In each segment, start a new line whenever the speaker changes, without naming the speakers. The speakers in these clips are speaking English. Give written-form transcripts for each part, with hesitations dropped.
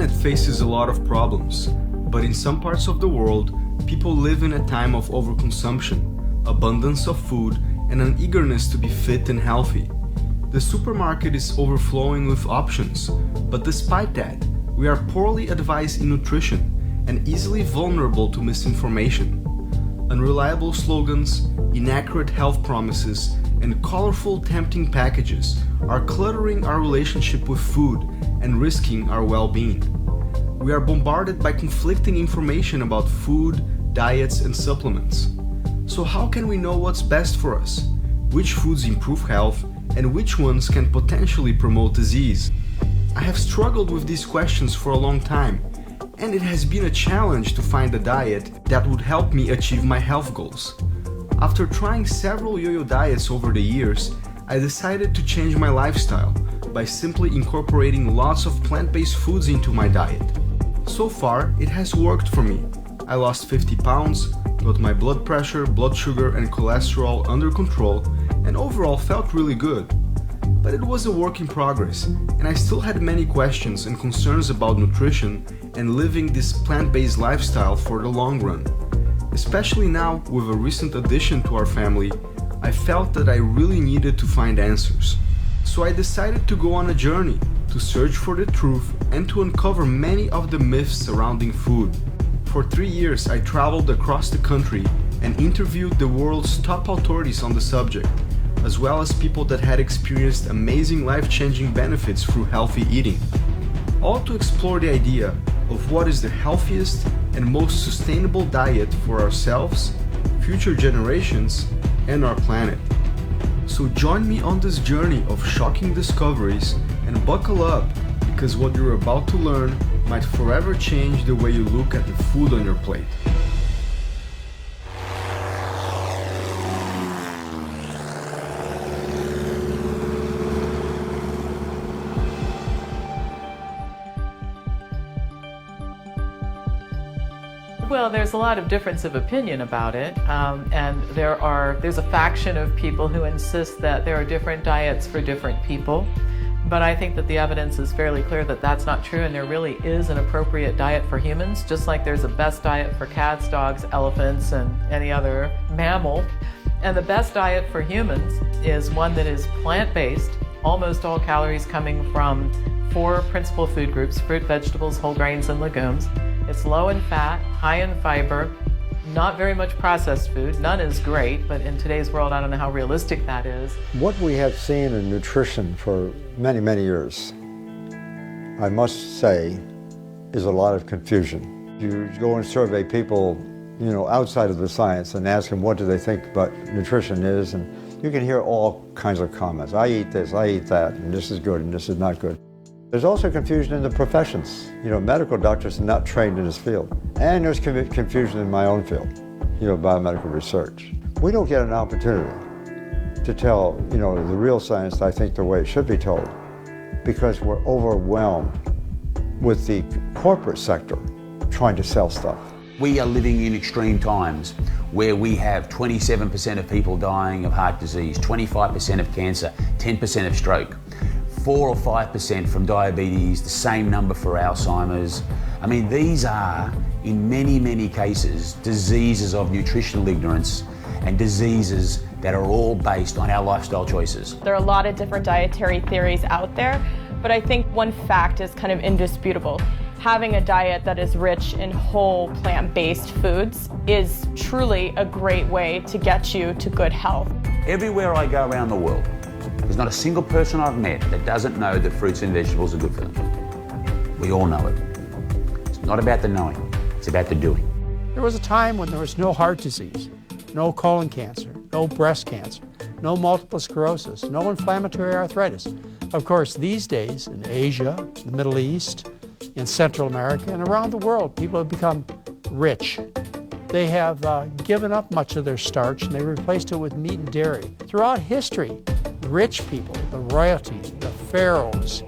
planet faces a lot of problems, but in some parts of the world, people live in a time of overconsumption, abundance of food, and an eagerness to be fit and healthy. The supermarket is overflowing with options, but despite that, we are poorly advised in nutrition and easily vulnerable to misinformation. Unreliable slogans, inaccurate health promises, and colorful, tempting packages are cluttering our relationship with food and risking our well-being. We are bombarded by conflicting information about food, diets, and supplements. So how can we know what's best for us? Which foods improve health, and which ones can potentially promote disease? I have struggled with these questions for a long time, and it has been a challenge to find a diet that would help me achieve my health goals. After trying several yo-yo diets over the years, I decided to change my lifestyle by simply incorporating lots of plant-based foods into my diet. So far, it has worked for me. I lost 50 pounds, got my blood pressure, blood sugar, and cholesterol under control, and overall felt really good. But it was a work in progress, and I still had many questions and concerns about nutrition and living this plant-based lifestyle for the long run. Especially now, with a recent addition to our family, I felt that I really needed to find answers. So I decided to go on a journey to search for the truth and to uncover many of the myths surrounding food. For 3 years, I traveled across the country and interviewed the world's top authorities on the subject, as well as people that had experienced amazing life-changing benefits through healthy eating, all to explore the idea of what is the healthiest and most sustainable diet for ourselves, future generations, and our planet. So join me on this journey of shocking discoveries and buckle up, because what you're about to learn might forever change the way you look at the food on your plate.
Well, there's a lot of difference of opinion about it, and there's a faction of people who insist that there are different diets for different people. But I think that the evidence is fairly clear that that's not true, and there really is an appropriate diet for humans, just like there's a best diet for cats, dogs, elephants, and any other mammal. And the best diet for humans is one that is plant-based, almost all calories coming from 4 principal food groups: fruit, vegetables, whole grains, and legumes. It's low in fat, high in fiber, not very much processed food. None is great, but in today's world, I don't know how realistic that is.
What we have seen in nutrition for many, many years, I must say, is a lot of confusion. You go and survey people, outside of the science and ask them what do they think about nutrition is, and you can hear all kinds of comments. I eat this, I eat that, and this is good, and this is not good. There's also confusion in the professions. Medical doctors are not trained in this field. And there's confusion in my own field, biomedical research. We don't get an opportunity to tell, the real science, I think, the way it should be told, because we're overwhelmed with the corporate sector trying to sell stuff.
We are living in extreme times where we have 27% of people dying of heart disease, 25% of cancer, 10% of stroke. 4 or 5% from diabetes, the same number for Alzheimer's. I mean, these are, in many, many cases, diseases of nutritional ignorance and diseases that are all based on our lifestyle choices.
There are a lot of different dietary theories out there, but I think one fact is kind of indisputable. Having a diet that is rich in whole plant-based foods is truly a great way to get you to good health.
Everywhere I go around the world, there's not a single person I've met that doesn't know that fruits and vegetables are good for them. We all know it. It's not about the knowing, it's about the doing.
There was a time when there was no heart disease, no colon cancer, no breast cancer, no multiple sclerosis, no inflammatory arthritis. Of course, these days in Asia, the Middle East, in Central America, and around the world, people have become rich. They have given up much of their starch and they replaced it with meat and dairy. Throughout history, rich people, the royalty, the pharaohs,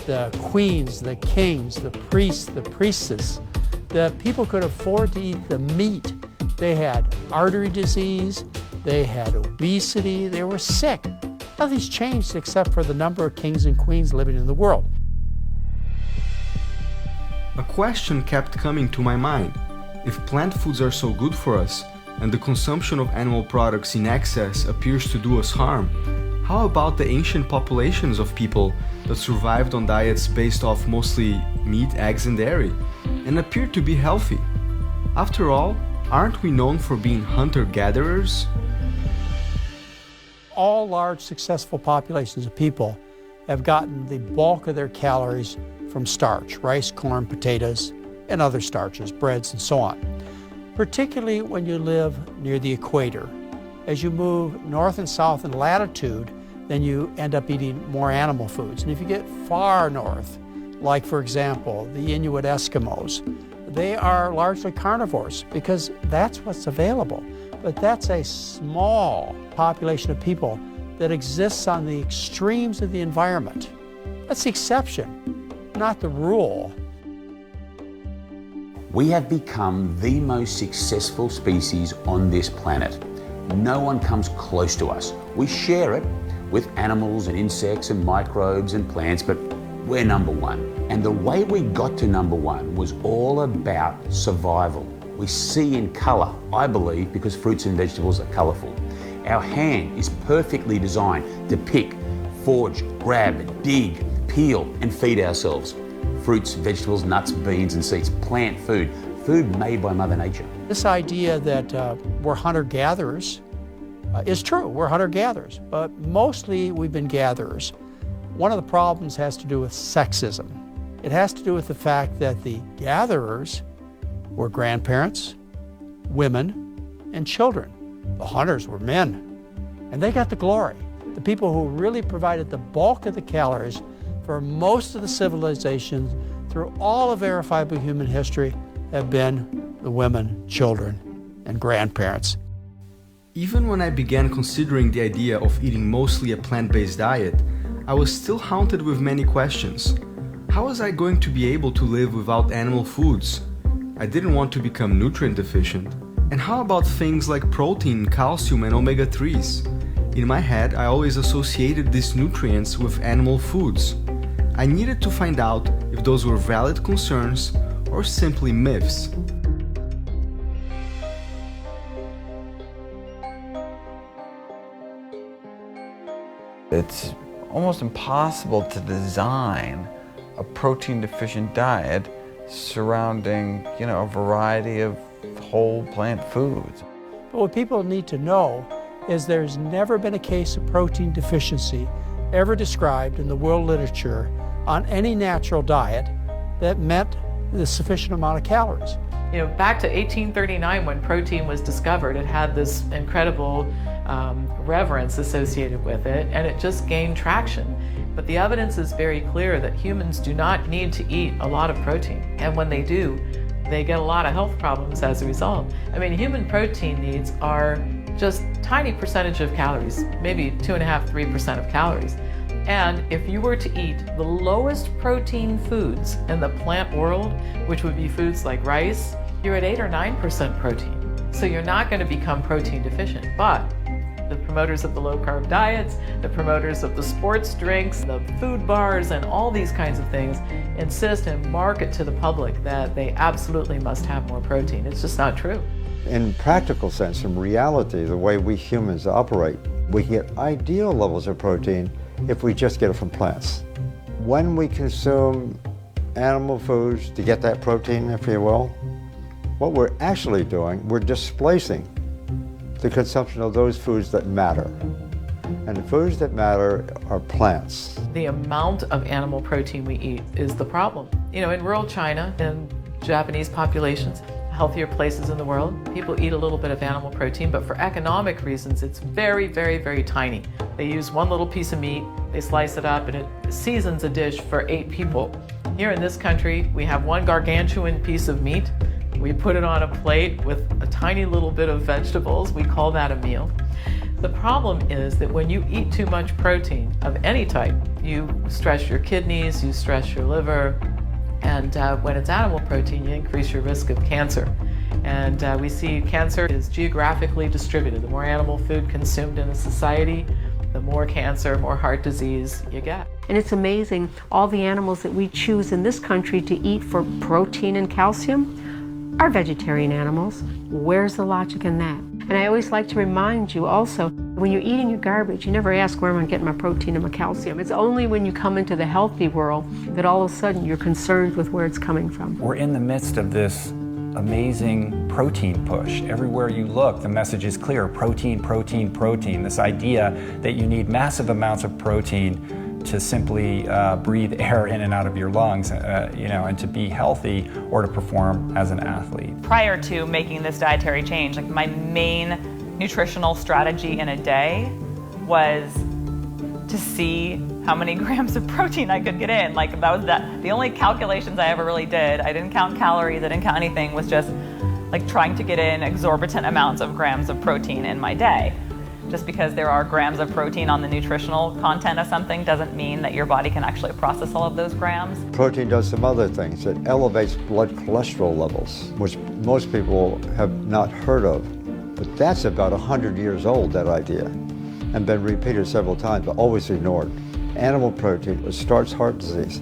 the queens, the kings, the priests, the priestesses, the people could afford to eat the meat. They had artery disease, they had obesity, they were sick. Nothing's changed except for the number of kings and queens living in the world.
A question kept coming to my mind. If plant foods are so good for us, and the consumption of animal products in excess appears to do us harm, how about the ancient populations of people that survived on diets based off mostly meat, eggs, and dairy, and appeared to be healthy? After all, aren't we known for being hunter-gatherers?
All large successful populations of people have gotten the bulk of their calories from starch, rice, corn, potatoes, and other starches, breads, and so on. Particularly when you live near the equator. As you move north and south in latitude, then you end up eating more animal foods. And if you get far north, like for example, the Inuit Eskimos, they are largely carnivores because that's what's available. But that's a small population of people that exists on the extremes of the environment. That's the exception, not the rule.
We have become the most successful species on this planet. No one comes close to us. We share it with animals and insects and microbes and plants, but we're number one. And the way we got to number one was all about survival. We see in colour, I believe, because fruits and vegetables are colourful. Our hand is perfectly designed to pick, forage, grab, dig, peel and feed ourselves. Fruits, vegetables, nuts, beans and seeds, plant food, food made by Mother Nature.
This idea that we're hunter-gatherers is true, we're hunter-gatherers, but mostly we've been gatherers. One of the problems has to do with sexism. It has to do with the fact that the gatherers were grandparents, women, and children. The hunters were men, and they got the glory. The people who really provided the bulk of the calories for most of the civilizations through all of verifiable human history have been the women, children, and grandparents.
Even when I began considering the idea of eating mostly a plant-based diet, I was still haunted with many questions. How was I going to be able to live without animal foods? I didn't want to become nutrient deficient. And how about things like protein, calcium, and omega-3s? In my head, I always associated these nutrients with animal foods. I needed to find out if those were valid concerns or simply myths.
It's almost impossible to design a protein-deficient diet surrounding, a variety of whole plant foods.
But what people need to know is there's never been a case of protein deficiency ever described in the world literature on any natural diet that met the sufficient amount of calories.
Back to 1839 when protein was discovered, it had this incredible reverence associated with it, and it just gained traction. But the evidence is very clear that humans do not need to eat a lot of protein, and when they do, they get a lot of health problems as a result. Human protein needs are just a tiny percentage of calories, maybe 2.5–3% of calories. And if you were to eat the lowest protein foods in the plant world, which would be foods like rice, you're at 8 or 9% protein. So you're not going to become protein deficient. But the promoters of the low-carb diets, the promoters of the sports drinks, the food bars, and all these kinds of things insist and market to the public that they absolutely must have more protein. It's just not true.
In practical sense, in reality, the way we humans operate, we can get ideal levels of protein if we just get it from plants. When we consume animal foods to get that protein, if you will, what we're actually doing, we're displacing the consumption of those foods that matter. And the foods that matter are plants.
The amount of animal protein we eat is the problem. In rural China and Japanese populations, healthier places in the world, people eat a little bit of animal protein, but for economic reasons, it's very, very, very tiny. They use one little piece of meat, they slice it up, and it seasons a dish for 8 people. Here in this country, we have one gargantuan piece of meat. We put it on a plate with a tiny little bit of vegetables. We call that a meal. The problem is that when you eat too much protein of any type, you stress your kidneys, you stress your liver, and when it's animal protein, you increase your risk of cancer. And we see cancer is geographically distributed. The more animal food consumed in a society, the more cancer, more heart disease you get.
And it's amazing, all the animals that we choose in this country to eat for protein and calcium are vegetarian animals. Where's the logic in that? And I always like to remind you also, when you're eating your garbage, you never ask where am I getting my protein and my calcium. It's only when you come into the healthy world that all of a sudden you're concerned with where it's coming from.
We're in the midst of this amazing protein push. Everywhere you look, the message is clear: protein, protein, protein. This idea that you need massive amounts of protein to simply breathe air in and out of your lungs, and to be healthy or to perform as an athlete.
Prior to making this dietary change, like my main nutritional strategy in a day was to see how many grams of protein I could get in. Like that was the only calculations I ever really did. I didn't count calories, I didn't count anything, was just like trying to get in exorbitant amounts of grams of protein in my day. Just because there are grams of protein on the nutritional content of something doesn't mean that your body can actually process all of those grams.
Protein does some other things. It elevates blood cholesterol levels, which most people have not heard of. But that's about 100 years old, that idea, and been repeated several times, but always ignored. Animal protein starts heart disease.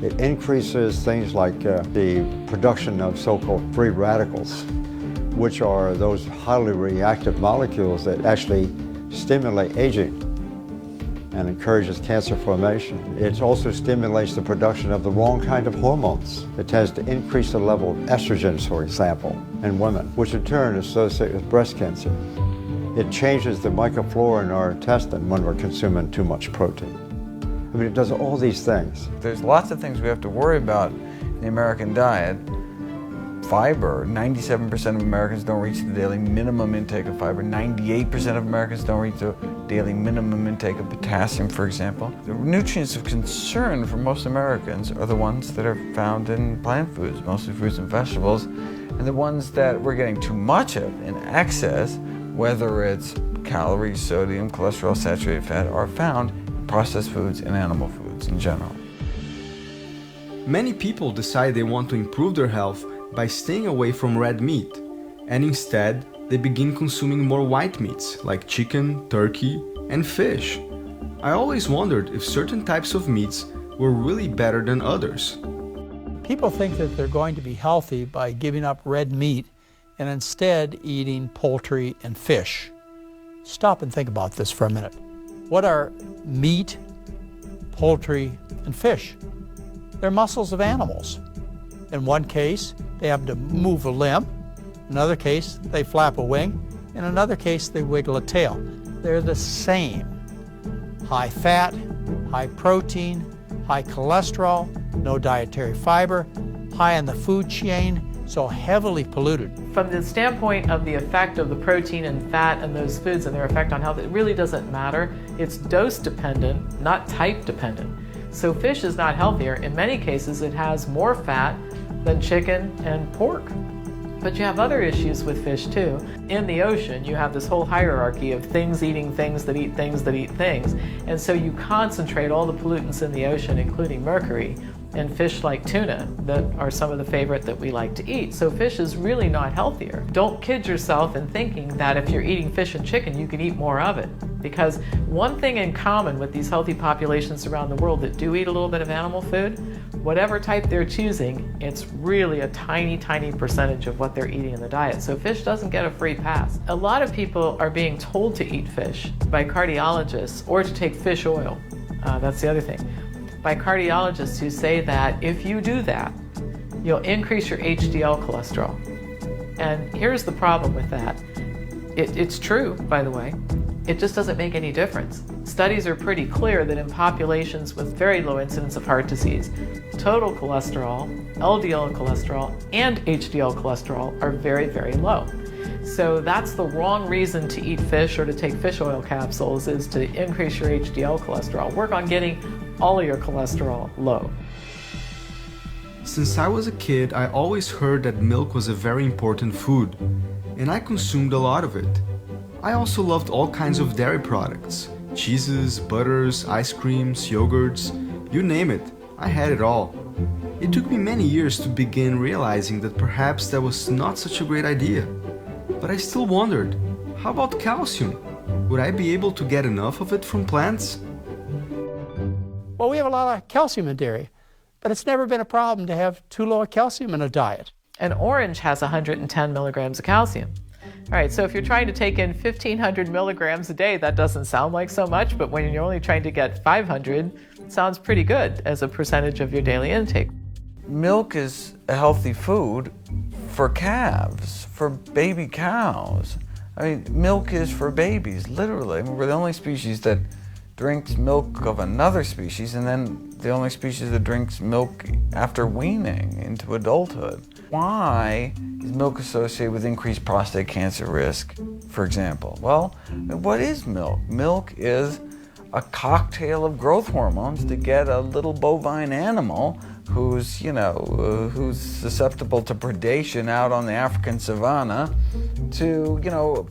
It increases things like the production of so-called free radicals, which are those highly reactive molecules that actually stimulate aging and encourages cancer formation. It also stimulates the production of the wrong kind of hormones. It tends to increase the level of estrogens, for example, in women, which in turn is associated with breast cancer. It changes the microflora in our intestine when we're consuming too much protein. I mean, it does all these things.
There's lots of things we have to worry about in the American diet. Fiber, 97% of Americans don't reach the daily minimum intake of fiber. 98% of Americans don't reach the daily minimum intake of potassium, for example. The nutrients of concern for most Americans are the ones that are found in plant foods, mostly fruits and vegetables, and the ones that we're getting too much of in excess, whether it's calories, sodium, cholesterol, saturated fat, are found in processed foods and animal foods in general.
Many people decide they want to improve their health by staying away from red meat, and instead they begin consuming more white meats like chicken, turkey, and fish. I always wondered if certain types of meats were really better than others.
People think that they're going to be healthy by giving up red meat and instead eating poultry and fish. Stop and think about this for a minute. What are meat, poultry, and fish? They're muscles of animals. In one case, they happen to move a limb. In another case, they flap a wing. In another case, they wiggle a tail. They're the same. High fat, high protein, high cholesterol, no dietary fiber, high in the food chain, so heavily polluted.
From the standpoint of the effect of the protein and fat and those foods and their effect on health, it really doesn't matter. It's dose dependent, not type dependent. So fish is not healthier. In many cases, it has more fat than chicken and pork. But you have other issues with fish too. In the ocean, you have this whole hierarchy of things eating things that eat things that eat things. And so you concentrate all the pollutants in the ocean, including mercury, and fish like tuna that are some of the favorite that we like to eat. So fish is really not healthier. Don't kid yourself in thinking that if you're eating fish and chicken, you can eat more of it. Because one thing in common with these healthy populations around the world that do eat a little bit of animal food, whatever type they're choosing, it's really a tiny, tiny percentage of what they're eating in the diet. So fish doesn't get a free pass. A lot of people are being told to eat fish by cardiologists or to take fish oil. That's the other thing. By cardiologists who say that if you do that, you'll increase your HDL cholesterol. And here's the problem with that. It's true, by the way. It just doesn't make any difference. Studies are pretty clear that in populations with very low incidence of heart disease, total cholesterol, LDL cholesterol, and HDL cholesterol are very, very low. So that's the wrong reason to eat fish or to take fish oil capsules, is to increase your HDL cholesterol. Work on getting all of your cholesterol low.
Since I was a kid, I always heard that milk was a very important food, and I consumed a lot of it. I also loved all kinds of dairy products, cheeses, butters, ice creams, yogurts, you name it, I had it all. It took me many years to begin realizing that perhaps that was not such a great idea. But I still wondered, how about calcium? Would I be able to get enough of it from plants?
Well, we have a lot of calcium in dairy, but it's never been a problem to have too low a calcium in a diet.
An orange has 110 milligrams of calcium. All right, so if you're trying to take in 1,500 milligrams a day, that doesn't sound like so much, but when you're only trying to get 500, it sounds pretty good as a percentage of your daily intake.
Milk is a healthy food for calves, for baby cows. I mean, milk is for babies, literally. I mean, we're the only species that drinks milk of another species, and then the only species that drinks milk after weaning into adulthood. Why is milk associated with increased prostate cancer risk, for example? Well, what is milk? Milk is a cocktail of growth hormones to get a little bovine animal who's susceptible to predation out on the African savanna to,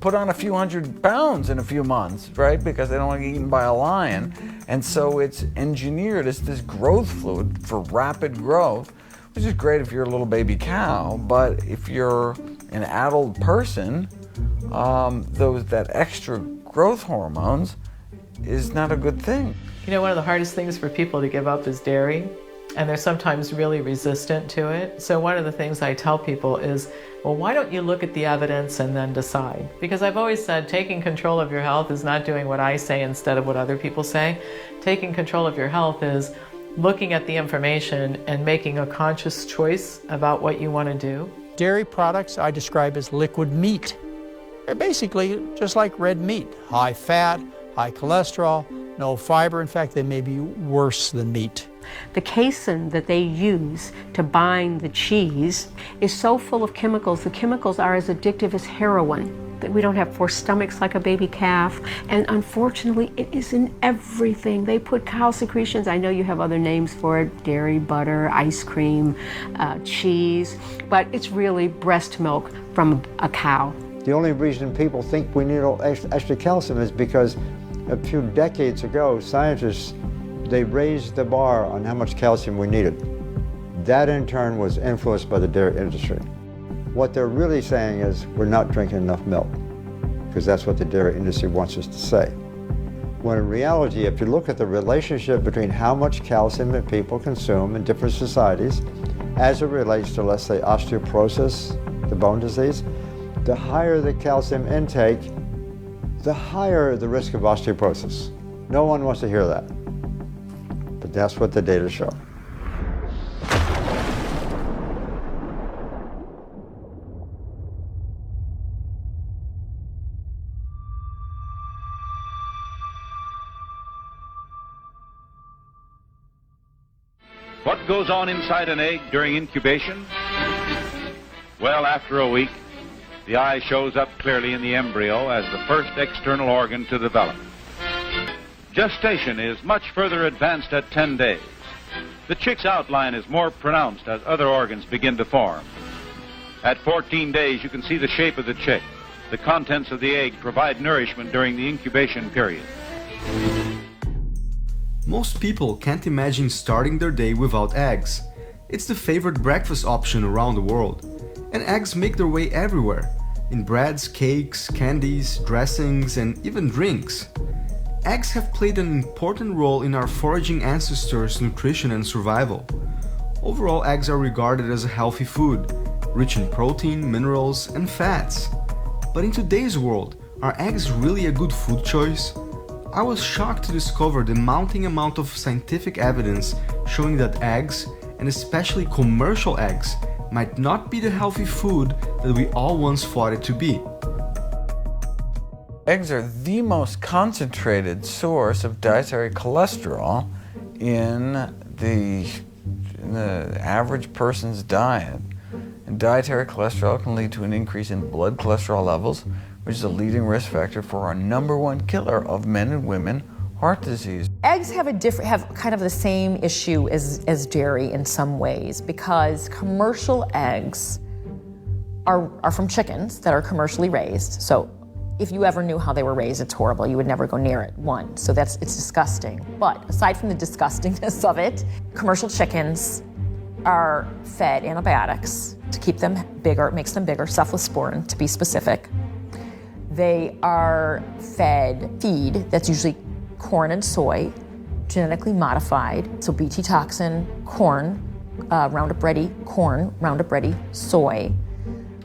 put on a few hundred pounds in a few months, right? Because they don't want to get eaten by a lion. And so it's engineered as this growth fluid for rapid growth, which is great if you're a little baby cow, but if you're an adult person, that extra growth hormones is not a good thing.
One of the hardest things for people to give up is dairy, and they're sometimes really resistant to it. So one of the things I tell people is, well, why don't you look at the evidence and then decide? Because I've always said taking control of your health is not doing what I say instead of what other people say. Taking control of your health is looking at the information and making a conscious choice about what you want to do.
Dairy products I describe as liquid meat. They're basically just like red meat, high fat, high cholesterol, no fiber. In fact, they may be worse than meat.
The casein that they use to bind the cheese is so full of chemicals. The chemicals are as addictive as heroin. That we don't have four stomachs like a baby calf, and unfortunately it is in everything. They put cow secretions, I know you have other names for it, dairy, butter, ice cream, cheese, but it's really breast milk from a cow.
The only reason people think we need extra calcium is because a few decades ago, scientists, they raised the bar on how much calcium we needed. That in turn was influenced by the dairy industry. What they're really saying is we're not drinking enough milk, because that's what the dairy industry wants us to say. When in reality, if you look at the relationship between how much calcium that people consume in different societies as it relates to, let's say, osteoporosis, the bone disease, the higher the calcium intake, the higher the risk of osteoporosis. No one wants to hear that, but that's what the data show.
What goes on inside an egg during incubation? Well, after a week, the eye shows up clearly in the embryo as the first external organ to develop. Gestation is much further advanced at 10 days. The chick's outline is more pronounced as other organs begin to form. At 14 days, you can see the shape of the chick. The contents of the egg provide nourishment during the incubation period.
Most people can't imagine starting their day without eggs. It's the favorite breakfast option around the world. And eggs make their way everywhere, in breads, cakes, candies, dressings, and even drinks. Eggs have played an important role in our foraging ancestors' nutrition and survival. Overall, eggs are regarded as a healthy food, rich in protein, minerals, and fats. But in today's world, are eggs really a good food choice? I was shocked to discover the mounting amount of scientific evidence showing that eggs, and especially commercial eggs, might not be the healthy food that we all once thought it to be.
Eggs are the most concentrated source of dietary cholesterol in the average person's diet. And dietary cholesterol can lead to an increase in blood cholesterol levels, which is a leading risk factor for our #1 killer of men and women, heart disease.
Eggs have kind of the same issue as dairy in some ways, because commercial eggs are from chickens that are commercially raised. So if you ever knew how they were raised, it's horrible. You would never go near it, one. So it's disgusting. But aside from the disgustingness of it, commercial chickens are fed antibiotics to keep them bigger. It makes them bigger, cephalosporin to be specific. They are fed feed that's usually corn and soy, genetically modified. So BT toxin, corn, Roundup Ready corn, Roundup Ready soy.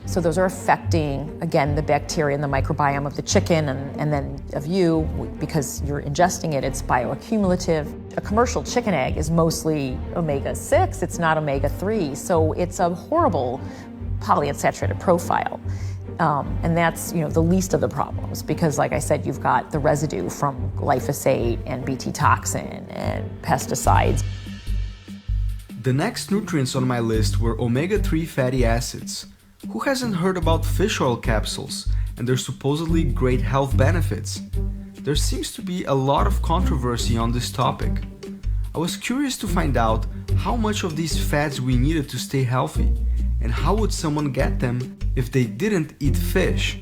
So those are affecting, again, the bacteria and the microbiome of the chicken and then of you, because you're ingesting it, it's bioaccumulative. A commercial chicken egg is mostly omega-6, it's not omega-3, so it's a horrible polyunsaturated profile. And that's, the least of the problems, because like I said, you've got the residue from glyphosate and BT toxin and pesticides.
The next nutrients on my list were omega-3 fatty acids. Who hasn't heard about fish oil capsules and their supposedly great health benefits? There seems to be a lot of controversy on this topic. I was curious to find out how much of these fats we needed to stay healthy, and how would someone get them if they didn't eat fish?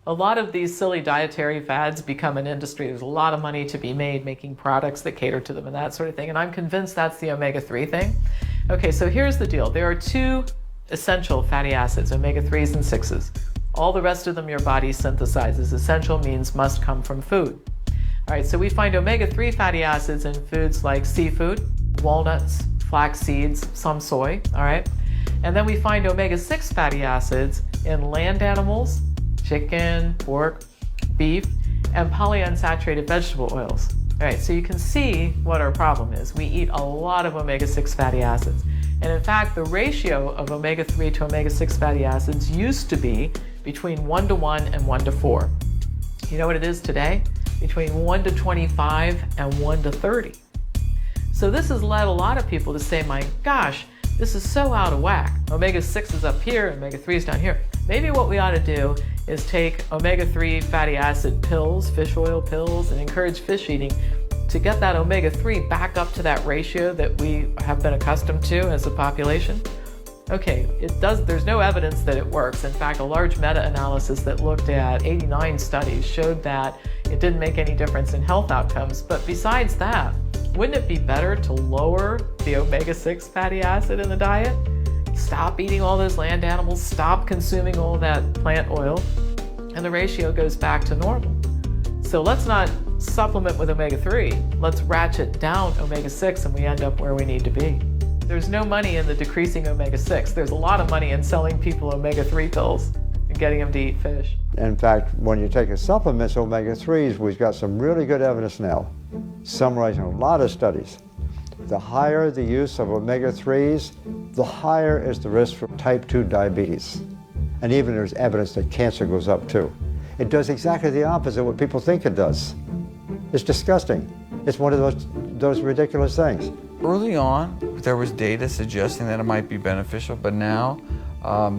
A lot of these silly dietary fads become an industry. There's a lot of money to be made making products that cater to them and that sort of thing, and I'm convinced that's the omega-3 thing. Okay, so here's the deal. There are two essential fatty acids, omega-3s and 6s. All the rest of them your body synthesizes. Essential means must come from food. All right, so we find omega-3 fatty acids in foods like seafood, walnuts, flax seeds, some soy, all right? And then we find omega-6 fatty acids in land animals, chicken, pork, beef, and polyunsaturated vegetable oils. All right, so you can see what our problem is. We eat a lot of omega-6 fatty acids. And in fact, the ratio of omega-3 to omega-6 fatty acids used to be between 1:1 and 1:4. You know what it is today? Between 1:25 and 1:30. So this has led a lot of people to say, my gosh, this is so out of whack. Omega-6 is up here, omega-3 is down here. Maybe what we ought to do is take omega-3 fatty acid pills, fish oil pills, and encourage fish eating to get that omega-3 back up to that ratio that we have been accustomed to as a population. Okay, there's no evidence that it works. In fact, a large meta-analysis that looked at 89 studies showed that it didn't make any difference in health outcomes. But besides that, wouldn't it be better to lower the omega-6 fatty acid in the diet? Stop eating all those land animals, stop consuming all that plant oil, and the ratio goes back to normal. So let's not supplement with omega-3, let's ratchet down omega-6 and we end up where we need to be. There's no money in the decreasing omega-6. There's a lot of money in selling people omega-3 pills and getting them to eat fish.
In fact, when you take a supplement, omega-3s, we've got some really good evidence now, summarizing a lot of studies. The higher the use of omega-3s, the higher is the risk for type 2 diabetes. And even there's evidence that cancer goes up too. It does exactly the opposite of what people think it does. It's disgusting. It's one of those ridiculous things.
Early on, there was data suggesting that it might be beneficial, but now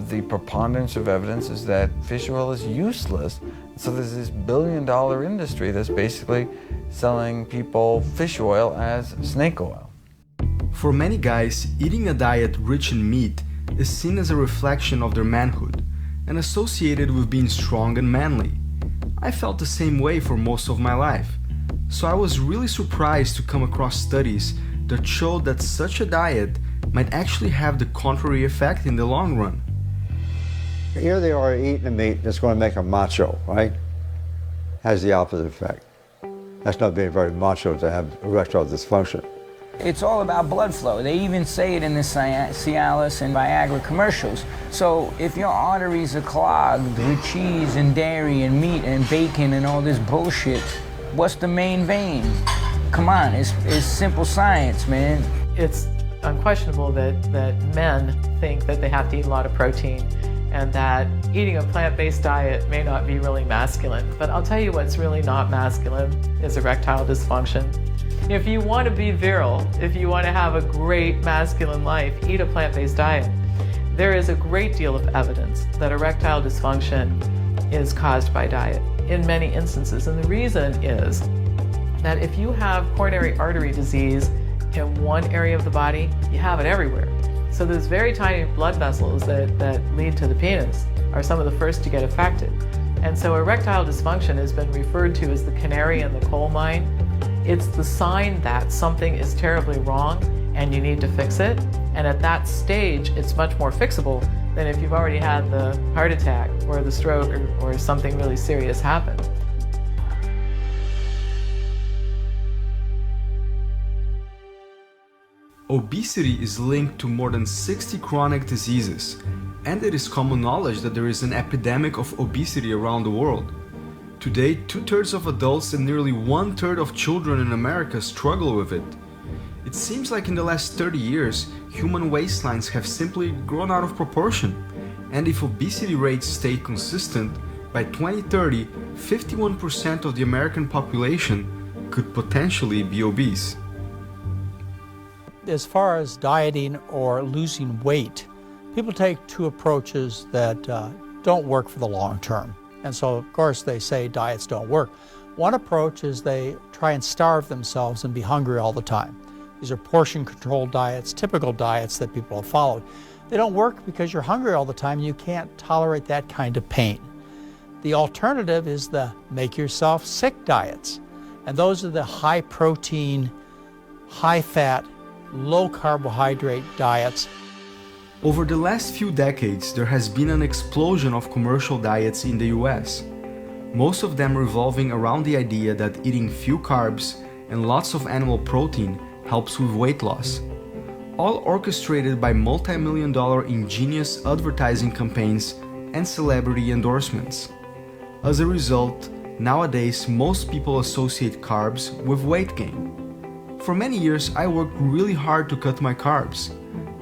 the preponderance of evidence is that fish oil is useless. So there's this billion-dollar industry that's basically selling people fish oil as snake oil.
For many guys, eating a diet rich in meat is seen as a reflection of their manhood and associated with being strong and manly. I felt the same way for most of my life, so I was really surprised to come across studies that showed that such a diet might actually have the contrary effect in the long run.
Here they are eating a meat that's going to make them macho, right? Has the opposite effect. That's not being very macho to have erectile dysfunction.
It's all about blood flow. They even say it in the Cialis and Viagra commercials. So if your arteries are clogged with cheese and dairy and meat and bacon and all this bullshit, what's the main vein? Come on, it's simple science, man.
It's unquestionable that men think that they have to eat a lot of protein and that eating a plant-based diet may not be really masculine. But I'll tell you what's really not masculine is erectile dysfunction. If you want to be virile, if you want to have a great masculine life, eat a plant-based diet. There is a great deal of evidence that erectile dysfunction is caused by diet in many instances. And the reason is that if you have coronary artery disease in one area of the body, you have it everywhere. So those very tiny blood vessels that lead to the penis are some of the first to get affected. And so erectile dysfunction has been referred to as the canary in the coal mine. It's the sign that something is terribly wrong and you need to fix it. And at that stage, it's much more fixable than if you've already had the heart attack or the stroke or something really serious happen.
Obesity is linked to more than 60 chronic diseases, and it is common knowledge that there is an epidemic of obesity around the world. Today, 2/3 of adults and nearly 1/3 of children in America struggle with it. It seems like in the last 30 years, human waistlines have simply grown out of proportion, and if obesity rates stay consistent, by 2030, 51% of the American population could potentially be obese.
As far as dieting or losing weight, people take two approaches that don't work for the long term. And so, of course, they say diets don't work. One approach is they try and starve themselves and be hungry all the time. These are portion-controlled diets, typical diets that people have followed. They don't work because you're hungry all the time and you can't tolerate that kind of pain. The alternative is the make yourself sick diets. And those are the high-protein, high-fat, low-carbohydrate diets.
Over the last few decades, there has been an explosion of commercial diets in the US, most of them revolving around the idea that eating few carbs and lots of animal protein helps with weight loss, all orchestrated by multi-million-dollar ingenious advertising campaigns and celebrity endorsements. As a result, nowadays most people associate carbs with weight gain. For many years, I worked really hard to cut my carbs,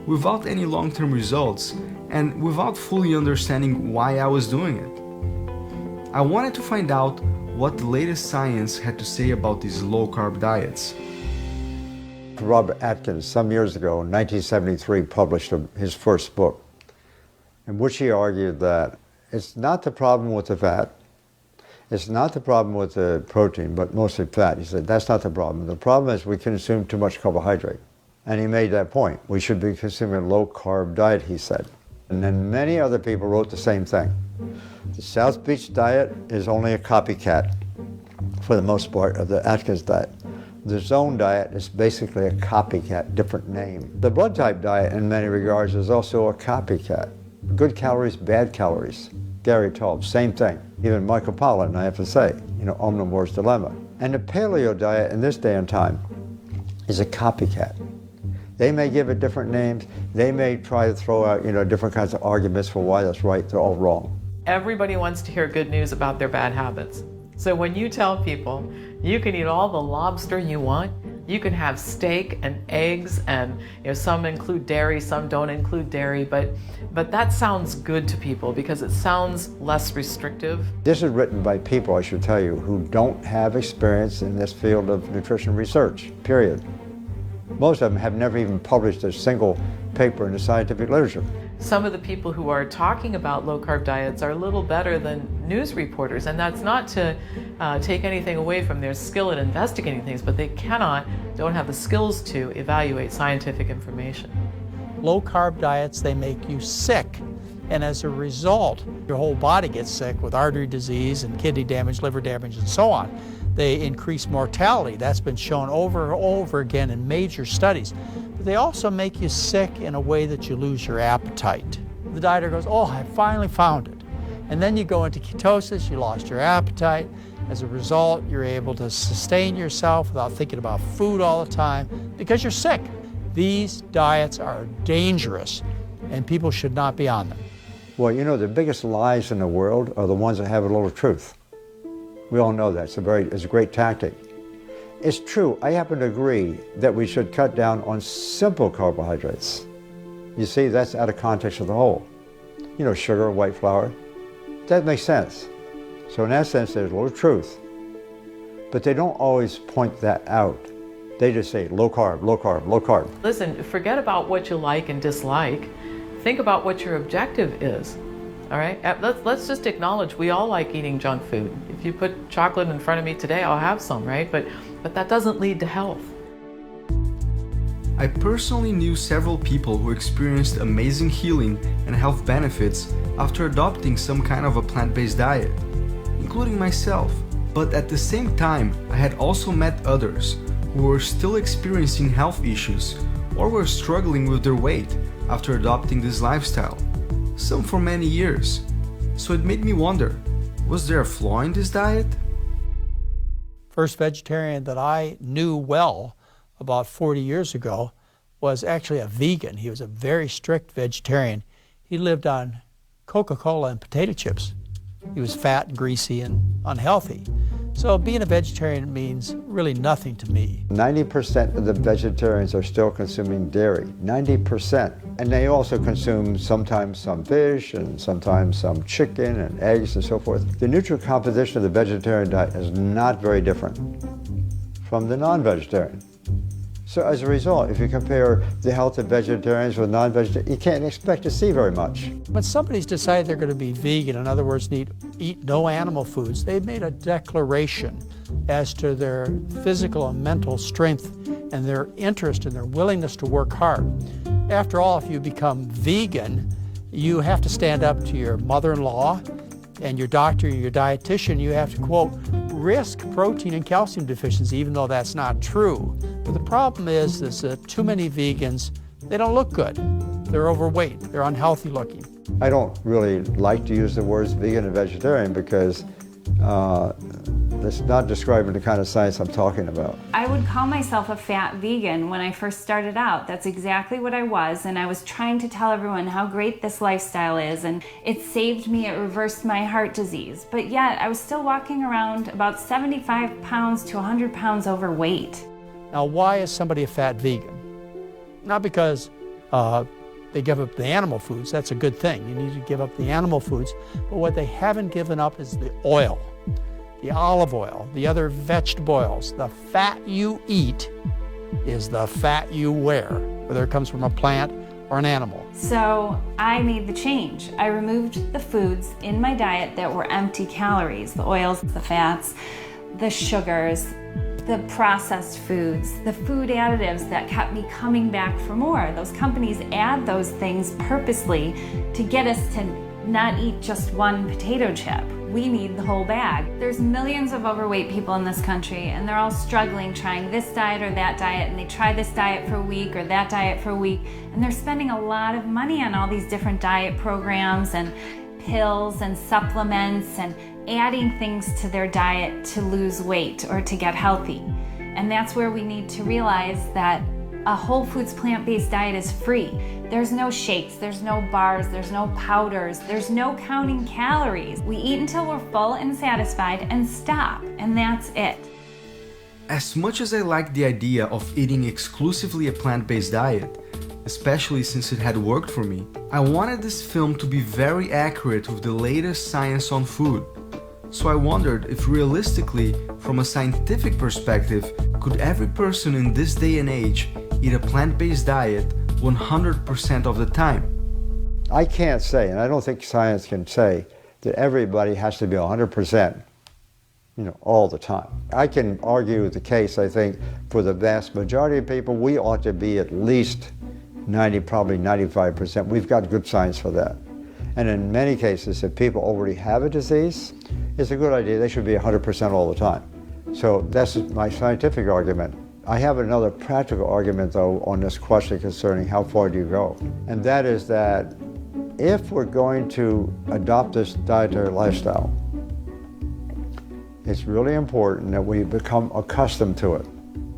without any long-term results and without fully understanding why I was doing it. I wanted to find out what the latest science had to say about these low-carb diets.
Robert Atkins, some years ago, in 1973, published his first book, in which he argued that it's not the problem with the fat, it's not the problem with the protein, but mostly fat. He said, that's not the problem. The problem is we consume too much carbohydrate. And he made that point. We should be consuming a low-carb diet, he said. And then many other people wrote the same thing. The South Beach diet is only a copycat, for the most part, of the Atkins diet. The Zone diet is basically a copycat, different name. The blood type diet, in many regards, is also a copycat. Good calories, bad calories. Gary Taub, same thing. Even Michael Pollan, I have to say, omnivore's dilemma. And the paleo diet in this day and time is a copycat. They may give it different names. They may try to throw out, different kinds of arguments for why that's right. They're all wrong.
Everybody wants to hear good news about their bad habits. So when you tell people you can eat all the lobster you want, you can have steak and eggs, and some include dairy, some don't include dairy, but that sounds good to people because it sounds less restrictive.
This is written by people, I should tell you, who don't have experience in this field of nutrition research, period. Most of them have never even published a single paper in the scientific literature.
Some of the people who are talking about low-carb diets are a little better than news reporters, and that's not to take anything away from their skill at investigating things, but they don't have the skills to evaluate scientific information.
Low-carb diets, they make you sick, and as a result, your whole body gets sick with artery disease and kidney damage, liver damage, and so on. They increase mortality. That's been shown over and over again in major studies. But they also make you sick in a way that you lose your appetite. The dieter goes, oh, I finally found it. And then you go into ketosis, you lost your appetite. As a result, you're able to sustain yourself without thinking about food all the time because you're sick. These diets are dangerous, and people should not be on them.
Well, the biggest lies in the world are the ones that have a little truth. We all know that. It's a great tactic. It's true, I happen to agree that we should cut down on simple carbohydrates. You see, that's out of context of the whole. Sugar, white flour. That makes sense. So in that sense, there's a little truth. But they don't always point that out. They just say low carb, low carb, low carb.
Listen, forget about what you like and dislike. Think about what your objective is. All right, let's just acknowledge we all like eating junk food. If you put chocolate in front of me today, I'll have some, right? But that doesn't lead to health.
I personally knew several people who experienced amazing healing and health benefits after adopting some kind of a plant-based diet, including myself. But at the same time, I had also met others who were still experiencing health issues or were struggling with their weight after adopting this lifestyle. some for many years. So it made me wonder, was there a flaw in this diet?
First vegetarian that I knew well about 40 years ago was actually a vegan. He was a very strict vegetarian. He lived on Coca-Cola and potato chips. He was fat and greasy and unhealthy. So being a vegetarian means really nothing to me.
90% of the vegetarians are still consuming dairy, 90%. And they also consume sometimes some fish and sometimes some chicken and eggs and so forth. The nutrient composition of the vegetarian diet is not very different from the non-vegetarian. So as a result, if you compare the health of vegetarians with non-vegetarians, you can't expect to see very much.
When somebody's decided they're going to be vegan, in other words, eat no animal foods, they've made a declaration as to their physical and mental strength and their interest and their willingness to work hard. After all, if you become vegan, you have to stand up to your mother-in-law and your doctor and your dietitian. You have to, quote, risk protein and calcium deficiency, even though that's not true. But the problem is that too many vegans, they don't look good. They're overweight, they're unhealthy looking.
I don't really like to use the words vegan and vegetarian because it's not describing the kind of science I'm talking about.
I would call myself a fat vegan when I first started out. That's exactly what I was, and I was trying to tell everyone how great this lifestyle is, and it saved me, it reversed my heart disease. But yet, I was still walking around about 75 pounds to 100 pounds overweight.
Now, why is somebody a fat vegan? Not because they give up the animal foods. That's a good thing. You need to give up the animal foods. But what they haven't given up is the oil, the olive oil, the other vegetable oils. The fat you eat is the fat you wear, whether it comes from a plant or an animal.
So I made the change. I removed the foods in my diet that were empty calories, the oils, the fats, the sugars, the processed foods, the food additives that kept me coming back for more. Those companies add those things purposely to get us to not eat just one potato chip. We need the whole bag. There's millions of overweight people in this country, and they're all struggling trying this diet or that diet, and they try this diet for a week or that diet for a week, and they're spending a lot of money on all these different diet programs and pills and supplements and adding things to their diet to lose weight or to get healthy. And that's where we need to realize that a whole foods plant-based diet is free. There's no shakes, there's no bars, there's no powders, there's no counting calories. We eat until we're full and satisfied and stop, and that's it.
As much as I like the idea of eating exclusively a plant-based diet, especially since it had worked for me, I wanted this film to be very accurate with the latest science on food. So I wondered if realistically, from a scientific perspective, could every person in this day and age eat a plant-based diet 100% of the time?
I can't say, and I don't think science can say, that everybody has to be 100%, all the time. I can argue the case, I think, for the vast majority of people, we ought to be at least 90, probably 95%. We've got good science for that. And in many cases, if people already have a disease, it's a good idea. They should be 100% all the time. So that's my scientific argument. I have another practical argument, though, on this question concerning how far do you go. And that is that if we're going to adopt this dietary lifestyle, it's really important that we become accustomed to it.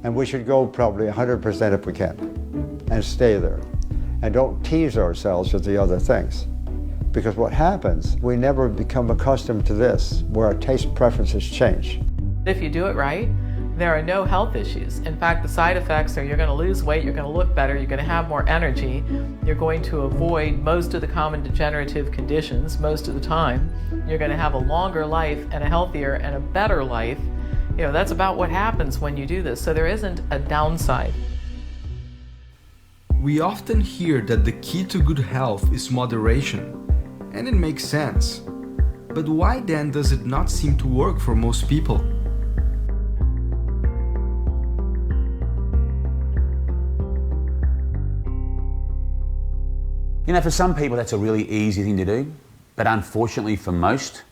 And we should go probably 100% if we can, and stay there. And don't tease ourselves with the other things. Because what happens, we never become accustomed to this, where our taste preferences change.
If you do it right, there are no health issues. In fact, the side effects are you're going to lose weight, you're going to look better, you're going to have more energy, you're going to avoid most of the common degenerative conditions most of the time, you're going to have a longer life and a healthier and a better life. That's about what happens when you do this. So there isn't a downside.
We often hear that the key to good health is moderation. And it makes sense. But why then does it not seem to work for most people?
For some people that's a really easy thing to do, but unfortunately for most,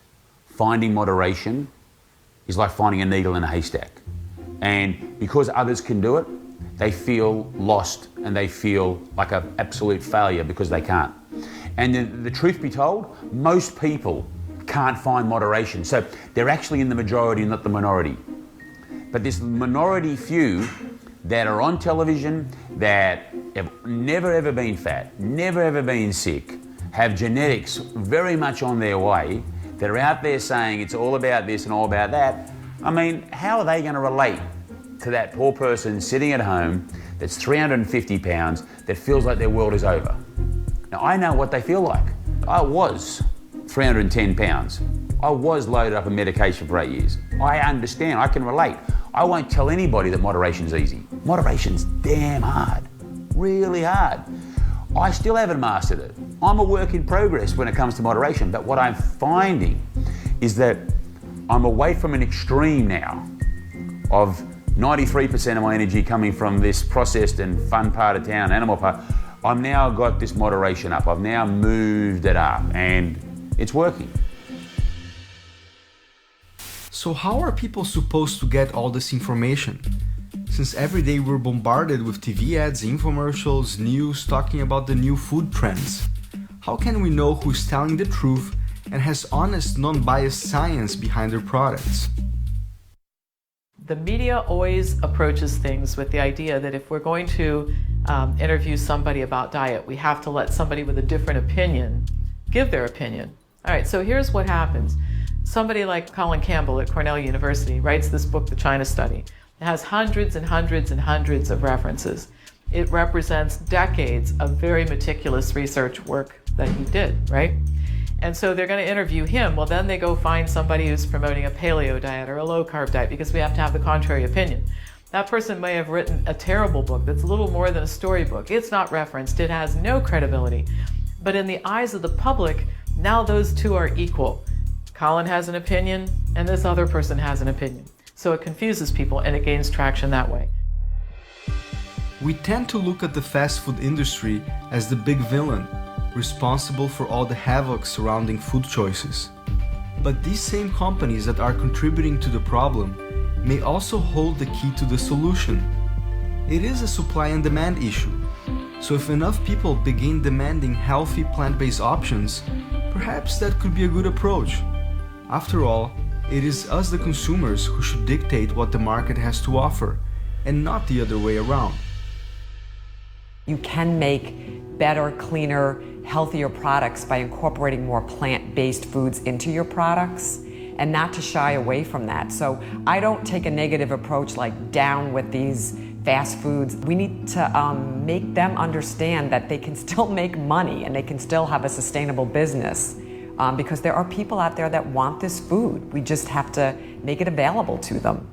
finding moderation is like finding a needle in a haystack. And because others can do it, they feel lost and they feel like an absolute failure because they can't. And the truth be told, most people can't find moderation. So they're actually in the majority, not the minority. But this minority few that are on television, that have never ever been fat, never ever been sick, have genetics very much on their way, that are out there saying it's all about this and all about that, I mean, how are they going to relate to that poor person sitting at home that's 350 pounds that feels like their world is over? Now, I know what they feel like. I was 310 pounds. I was loaded up on medication for 8 years. I understand, I can relate. I won't tell anybody that moderation's easy. Moderation's damn hard, really hard. I still haven't mastered it. I'm a work in progress when it comes to moderation, but what I'm finding is that I'm away from an extreme now of 93% of my energy coming from this processed and fun part of town, animal part. I've now got this moderation up. I've now moved it up and it's working.
So how are people supposed to get all this information? Since every day we're bombarded with TV ads, infomercials, news talking about the new food trends. How can we know who's telling the truth and has honest, non-biased science behind their products?
The media always approaches things with the idea that if we're going to interview somebody about diet, we have to let somebody with a different opinion give their opinion. All right, so here's what happens. Somebody like Colin Campbell at Cornell University writes this book, The China Study. It has hundreds and hundreds and hundreds of references. It represents decades of very meticulous research work that he did, right? And so they're going to interview him. Well, then they go find somebody who's promoting a paleo diet or a low-carb diet because we have to have the contrary opinion. That person may have written a terrible book that's a little more than a storybook. It's not referenced. It has no credibility. But in the eyes of the public, now those two are equal. Colin has an opinion, and this other person has an opinion. So it confuses people, and it gains traction that way.
We tend to look at the fast food industry as the big villain, responsible for all the havoc surrounding food choices. But these same companies that are contributing to the problem may also hold the key to the solution. It is a supply and demand issue. So if enough people begin demanding healthy plant-based options, perhaps that could be a good approach. After all, it is us the consumers who should dictate what the market has to offer, and not the other way around.
You can make better, cleaner, healthier products by incorporating more plant-based foods into your products and not to shy away from that. So I don't take a negative approach like down with these fast foods. We need to make them understand that they can still make money and they can still have a sustainable business because there are people out there that want this food. We just have to make it available to them.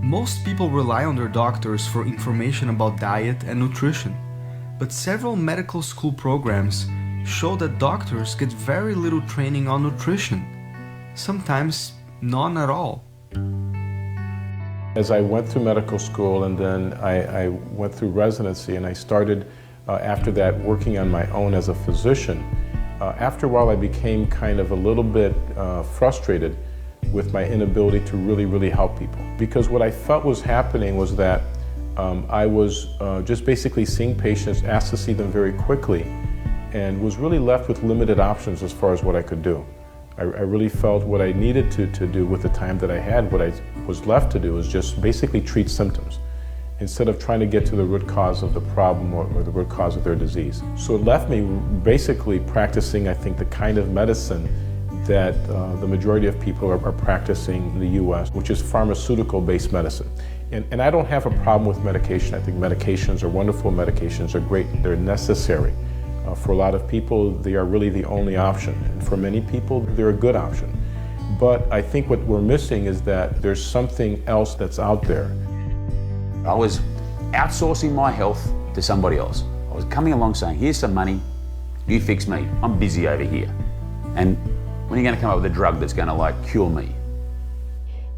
Most people rely on their doctors for information about diet and nutrition, but several medical school programs show that doctors get very little training on nutrition, sometimes none at all.
As I went through medical school and then I went through residency and I started after that working on my own as a physician, after a while I became kind of a little bit frustrated with my inability to really help people. Because what I felt was happening was that I was just basically seeing patients, asked to see them very quickly, and was really left with limited options as far as what I could do. I really felt what I needed to do with the time that I had, what I was left to do was just basically treat symptoms instead of trying to get to the root cause of the problem or the root cause of their disease. So it left me basically practicing, I think, the kind of medicine that the majority of people are practicing in the U.S., which is pharmaceutical-based medicine. And I don't have a problem with medication. I think medications are wonderful, medications are great, they're necessary. For a lot of people, they are really the only option. And for many people, they're a good option. But I think what we're missing is that there's something else that's out there.
I was outsourcing my health to somebody else. I was coming along saying, here's some money, you fix me, I'm busy over here. And when are you going to come up with a drug that's going to cure me?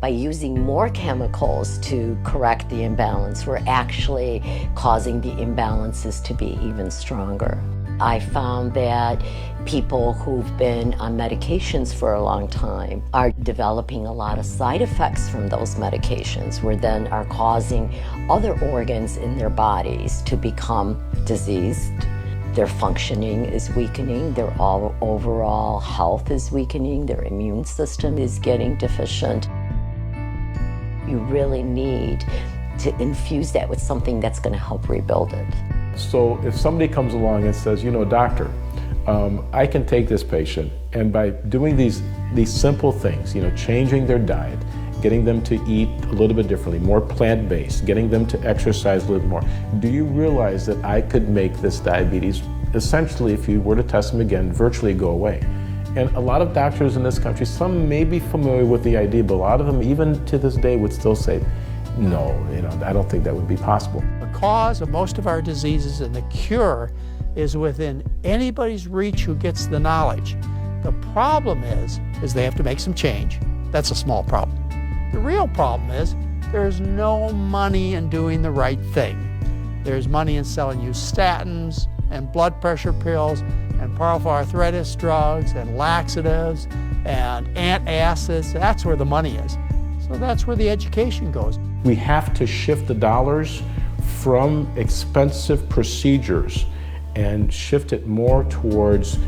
By using more chemicals to correct the imbalance, we're actually causing the imbalances to be even stronger. I found that people who've been on medications for a long time are developing a lot of side effects from those medications, where then are causing other organs in their bodies to become diseased. Their functioning is weakening, their overall health is weakening, their immune system is getting deficient. You really need to infuse that with something that's going to help rebuild it.
So if somebody comes along and says, you know, doctor, I can take this patient, and by doing these simple things, you know, changing their diet, getting them to eat a little bit differently, more plant-based, getting them to exercise a little more, do you realize that I could make this diabetes, essentially, if you were to test them again, virtually go away? And a lot of doctors in this country, some may be familiar with the idea, but a lot of them, even to this day, would still say, no, you know, I don't think that would be possible.
The cause of most of our diseases and the cure is within anybody's reach who gets the knowledge. The problem is they have to make some change. That's a small problem. The real problem is there's no money in doing the right thing. There's money in selling you statins and blood pressure pills and powerful arthritis drugs and laxatives and antacids. That's where the money is. So that's where the education goes.
We have to shift the dollars from expensive procedures and shift it more towards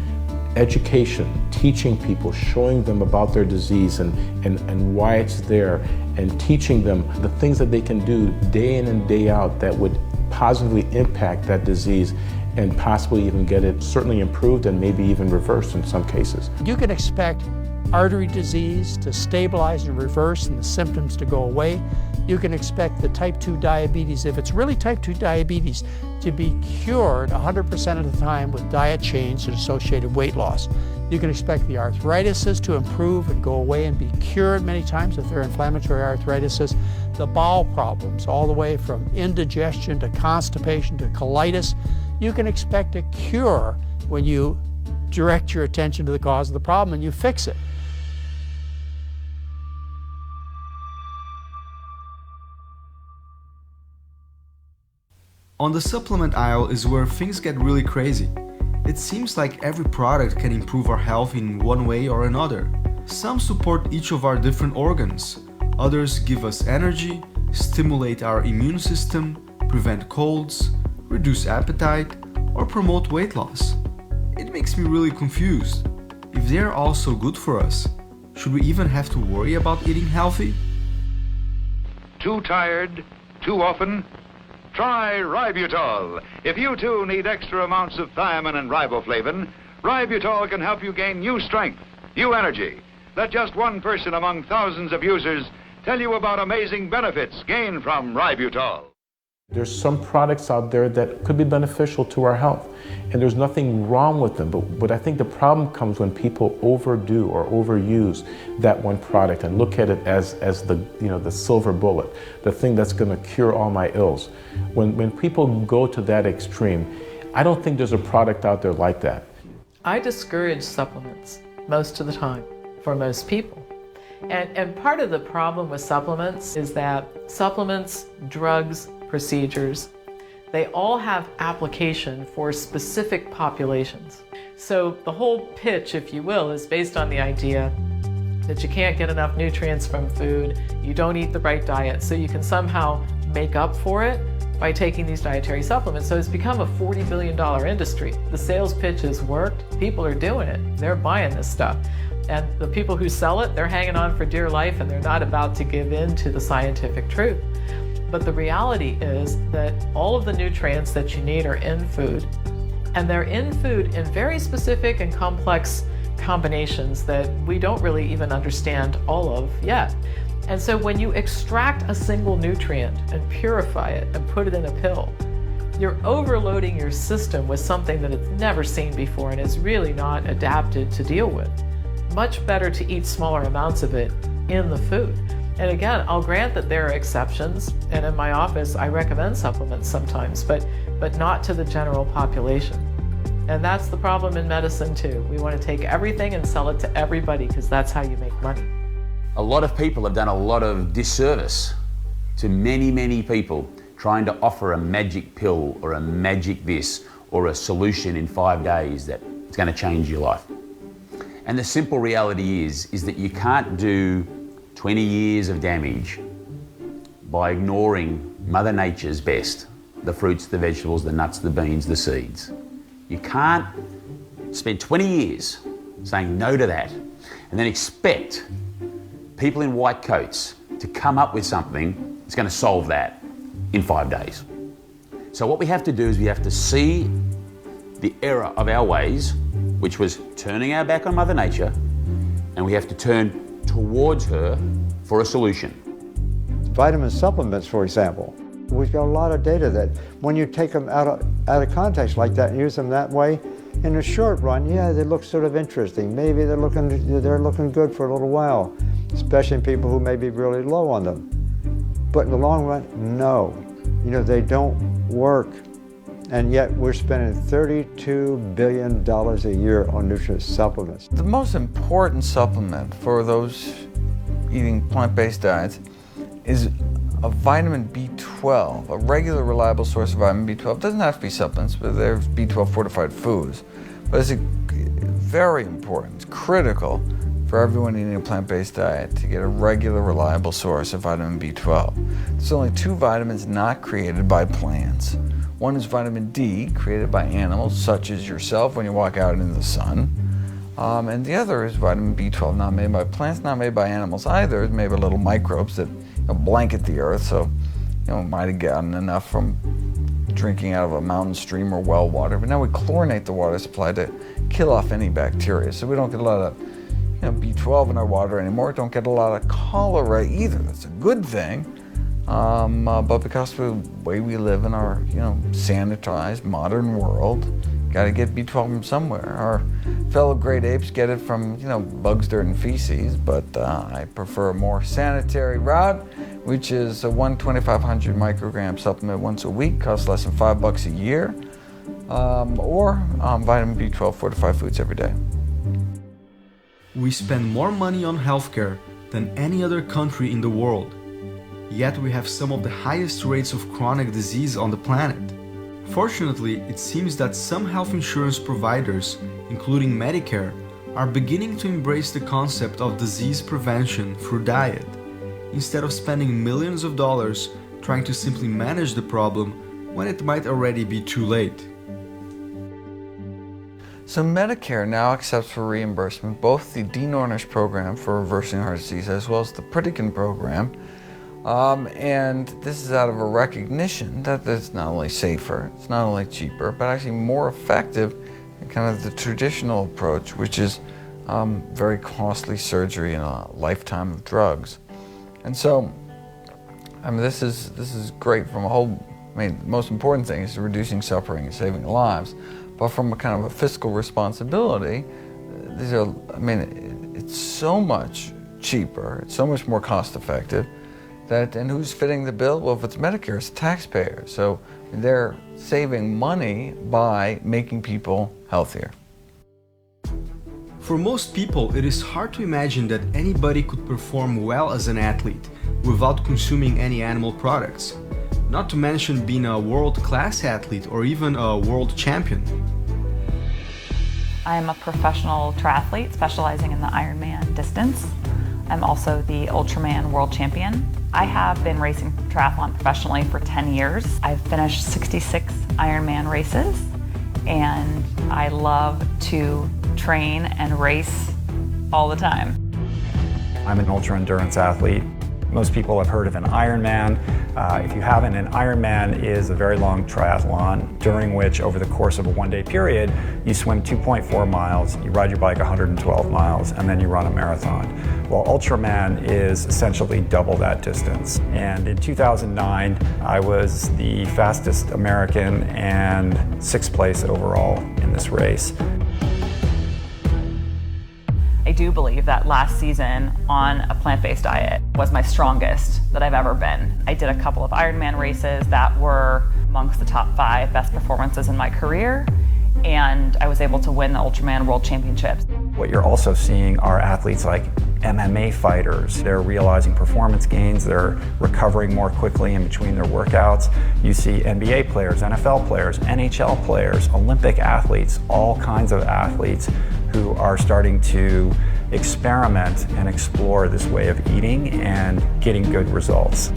education, teaching people, showing them about their disease and why it's there, and teaching them the things that they can do day in and day out that would positively impact that disease and possibly even get it certainly improved and maybe even reversed in some cases.
You can expect artery disease to stabilize and reverse and the symptoms to go away. You can expect the type 2 diabetes, if it's really type 2 diabetes, to be cured 100% of the time with diet change and associated weight loss. You can expect the arthritises to improve and go away and be cured many times if they're inflammatory arthritises. The bowel problems, all the way from indigestion to constipation to colitis, you can expect a cure when you direct your attention to the cause of the problem and you fix it.
On the supplement aisle is where things get really crazy. It seems like every product can improve our health in one way or another. Some support each of our different organs. Others give us energy, stimulate our immune system, prevent colds, reduce appetite, or promote weight loss. It makes me really confused. If they're all so good for us, should we even have to worry about eating healthy?
Too tired? Too often? Try Ributol. If you too need extra amounts of thiamine and riboflavin, Ributol can help you gain new strength, new energy. Let just one person among thousands of users tell you about amazing benefits gained from Ributol.
There's some products out there that could be beneficial to our health, and there's nothing wrong with them, but I think the problem comes when people overdo or overuse that one product and look at it as the, you know, the silver bullet, the thing that's going to cure all my ills. When people go to that extreme, I don't think there's a product out there like that.
I discourage supplements most of the time for most people. And part of the problem with supplements is that supplements, drugs, procedures, they all have application for specific populations. So the whole pitch, if you will, is based on the idea that you can't get enough nutrients from food, you don't eat the right diet, so you can somehow make up for it by taking these dietary supplements. So it's become a $40 billion industry. The sales pitch has worked, people are doing it, they're buying this stuff. And the people who sell it, they're hanging on for dear life and they're not about to give in to the scientific truth. But the reality is that all of the nutrients that you need are in food, and they're in food in very specific and complex combinations that we don't really even understand all of yet. And so when you extract a single nutrient and purify it and put it in a pill, you're overloading your system with something that it's never seen before and is really not adapted to deal with. Much better to eat smaller amounts of it in the food. And again, I'll grant that there are exceptions, and in my office I recommend supplements sometimes, but not to the general population. And that's the problem in medicine too. We want to take everything and sell it to everybody because that's how you make money.
A lot of people have done a lot of disservice to many, many people trying to offer a magic pill or a magic this or a solution in 5 days that's going to change your life. And the simple reality is that you can't do 20 years of damage by ignoring Mother Nature's best, the fruits, the vegetables, the nuts, the beans, the seeds. You can't spend 20 years saying no to that and then expect people in white coats to come up with something that's going to solve that in 5 days. So what we have to do is we have to see the error of our ways, which was turning our back on Mother Nature, and we have to turn towards her for a solution.
Vitamin supplements, for example. We've got a lot of data that when you take them out of context like that and use them that way, in the short run, yeah, they look sort of interesting. Maybe they're looking good for a little while, especially in people who may be really low on them. But in the long run, no. You know, they don't work. And yet we're spending $32 billion a year on nutrient supplements.
The most important supplement for those eating plant-based diets is a vitamin B12, a regular reliable source of vitamin B12. It doesn't have to be supplements, but there's B12 fortified foods. But it's very important, it's critical for everyone eating a plant-based diet to get a regular reliable source of vitamin B12. There's only 2 vitamins not created by plants. One is vitamin D, created by animals, such as yourself when you walk out into the sun. And the other is vitamin B12, not made by plants, not made by animals either. It's made by little microbes that blanket the earth, so might have gotten enough from drinking out of a mountain stream or well water. But now we chlorinate the water supply to kill off any bacteria, so we don't get a lot of B12 in our water anymore. Don't get a lot of cholera either. That's a good thing. But because of the way we live in our, sanitized modern world, got to get B12 from somewhere. Our fellow great apes get it from, bugs, dirt, and feces, but I prefer a more sanitary route, which is a 2,500 microgram supplement once a week, costs less than $5 a year, or vitamin B12 fortified foods every day.
We spend more money on healthcare than any other country in the world. Yet we have some of the highest rates of chronic disease on the planet. Fortunately, it seems that some health insurance providers, including Medicare, are beginning to embrace the concept of disease prevention through diet, instead of spending millions of dollars trying to simply manage the problem when it might already be too late.
So Medicare now accepts for reimbursement both the Dean Ornish program for reversing heart disease as well as the Pritikin program. And this is out of a recognition that it's not only safer, it's not only cheaper, but actually more effective than kind of the traditional approach, which is very costly surgery and a lifetime of drugs. And so, this is great from the most important thing is reducing suffering and saving lives. But from a kind of a fiscal responsibility, it's so much cheaper, it's so much more cost effective. And who's fitting the bill? Well, if it's Medicare, it's taxpayers. So they're saving money by making people healthier.
For most people, it is hard to imagine that anybody could perform well as an athlete without consuming any animal products, not to mention being a world-class athlete or even a world champion.
I am a professional triathlete specializing in the Ironman distance. I'm also the Ultraman world champion. I have been racing triathlon professionally for 10 years. I've finished 66 Ironman races, and I love to train and race all the time.
I'm an ultra endurance athlete. Most people have heard of an Ironman. If you haven't, an Ironman is a very long triathlon during which, over the course of a one-day period, you swim 2.4 miles, you ride your bike 112 miles, and then you run a marathon. Well, Ultraman is essentially double that distance. And in 2009, I was the fastest American and 6th place overall in this race.
I do believe that last season on a plant-based diet was my strongest that I've ever been. I did a couple of Ironman races that were amongst the top 5 best performances in my career, and I was able to win the Ultraman World Championships.
What you're also seeing are athletes like MMA fighters. They're realizing performance gains, they're recovering more quickly in between their workouts. You see NBA players, NFL players, NHL players, Olympic athletes, all kinds of athletes who are starting to experiment and explore this way of eating and getting good results.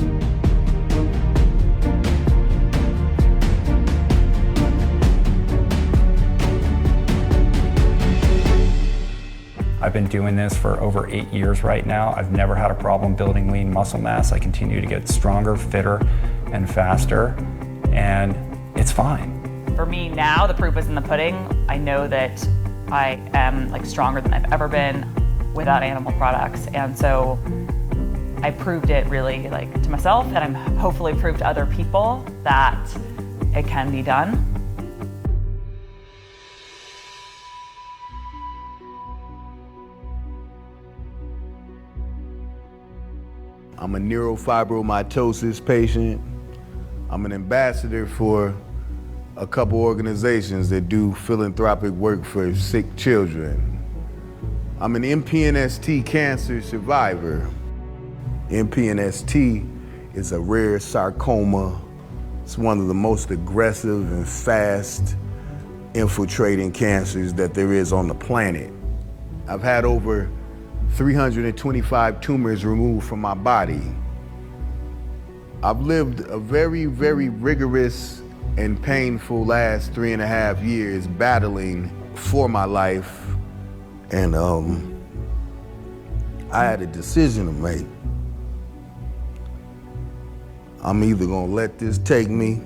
I've been doing this for over 8 years right now. I've never had a problem building lean muscle mass. I continue to get stronger, fitter, and faster, and it's fine.
For me now, the proof is in the pudding. I know that I am stronger than I've ever been without animal products, and so I proved it really to myself, and I'm hopefully proved to other people that it can be done.
I'm a neurofibromatosis patient. I'm an ambassador for a couple organizations that do philanthropic work for sick children. I'm an MPNST cancer survivor. MPNST is a rare sarcoma. It's one of the most aggressive and fast infiltrating cancers that there is on the planet. I've had over 325 tumors removed from my body. I've lived a very, very rigorous and painful last 3.5 years battling for my life. And I had a decision to make. I'm either gonna let this take me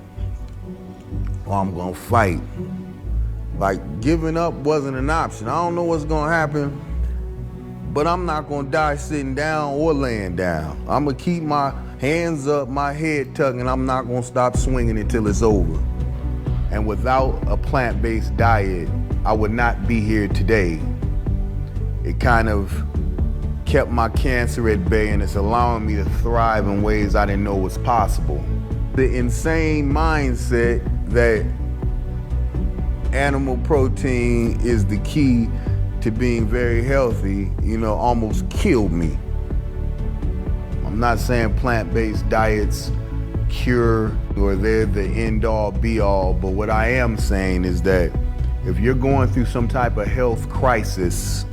or I'm gonna fight. Giving up wasn't an option. I don't know what's gonna happen, but I'm not gonna die sitting down or laying down. I'm gonna keep my hands up, my head tucked, and I'm not gonna stop swinging until it's over. And without a plant-based diet, I would not be here today. It kind of kept my cancer at bay, and it's allowing me to thrive in ways I didn't know was possible. The insane mindset that animal protein is the key to being very healthy, almost killed me. I'm not saying plant-based diets cure or they're the end-all be-all, but what I am saying is that if you're going through some type of health crisis,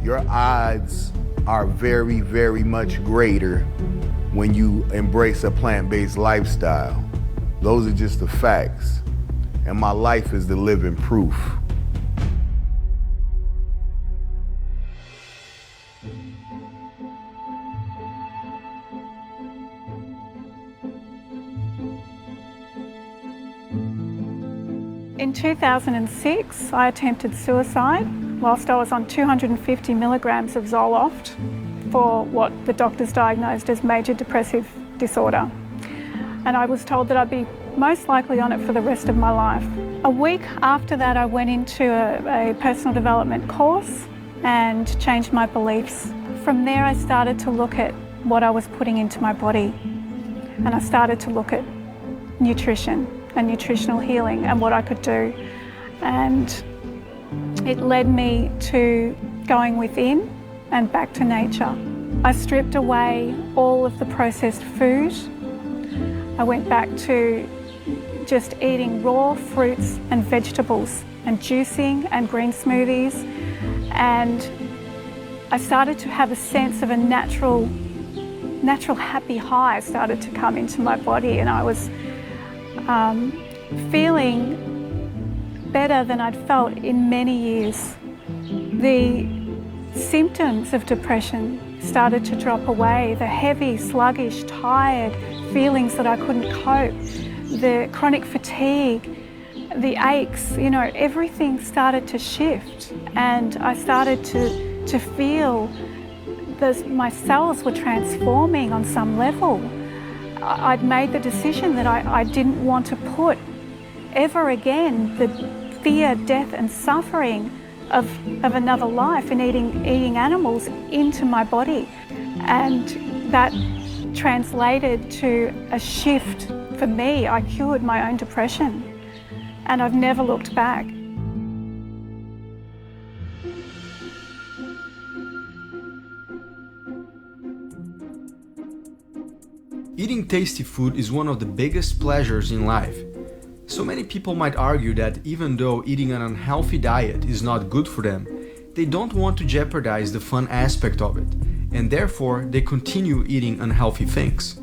your odds are very, very much greater when you embrace a plant-based lifestyle. Those are just the facts, and my life is the living proof.
In 2006, I attempted suicide whilst I was on 250 milligrams of Zoloft for what the doctors diagnosed as major depressive disorder. And I was told that I'd be most likely on it for the rest of my life. A week after that, I went into a personal development course and changed my beliefs. From there, I started to look at what I was putting into my body, and I started to look at nutrition and nutritional healing and what I could do. And it led me to going within and back to nature. I stripped away all of the processed food. I went back to just eating raw fruits and vegetables and juicing and green smoothies. And I started to have a sense of a natural happy high started to come into my body, and I was feeling better than I'd felt in many years. The symptoms of depression started to drop away. The heavy, sluggish, tired feelings that I couldn't cope, the chronic fatigue, the aches, everything started to shift, and I started to feel my cells were transforming on some level. I'd made the decision that I didn't want to put ever again the fear, death and suffering of another life and eating animals into my body. And that translated to a shift for me. I cured my own depression, and I've never looked back.
Eating tasty food is one of the biggest pleasures in life. So many people might argue that even though eating an unhealthy diet is not good for them, they don't want to jeopardize the fun aspect of it, and therefore they continue eating unhealthy things.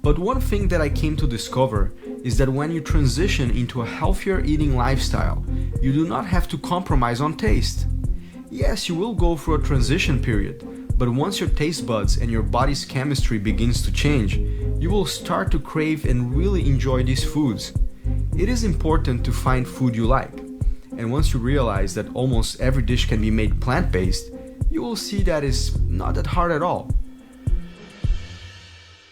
But one thing that I came to discover is that when you transition into a healthier eating lifestyle, you do not have to compromise on taste. Yes, you will go through a transition period, but once your taste buds and your body's chemistry begins to change, you will start to crave and really enjoy these foods. It is important to find food you like, and once you realize that almost every dish can be made plant-based, you will see that it's not that hard at all.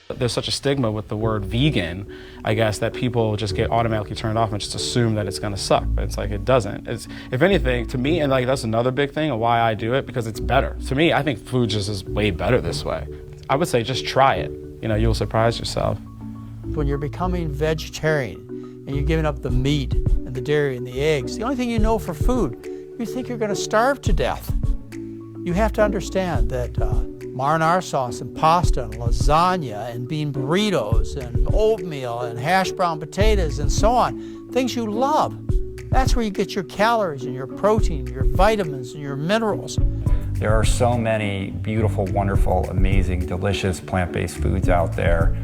There's such a stigma with the word vegan, I guess, that people just get automatically turned off and just assume that it's gonna suck, but it's like it doesn't. It's, if anything, to me, and like that's another big thing of why I do it, because it's better. To me, I think food just is way better this way. I would say just try it. You know, you'll surprise yourself.
When you're becoming vegetarian and you're giving up the meat and the dairy and the eggs, the only thing you know for food, you think you're gonna starve to death. You have to understand that marinara sauce and pasta and lasagna and bean burritos and oatmeal and hash brown potatoes and so on, things you love. That's where you get your calories and your protein, your vitamins and your minerals.
There are so many beautiful, wonderful, amazing, delicious plant-based foods out there.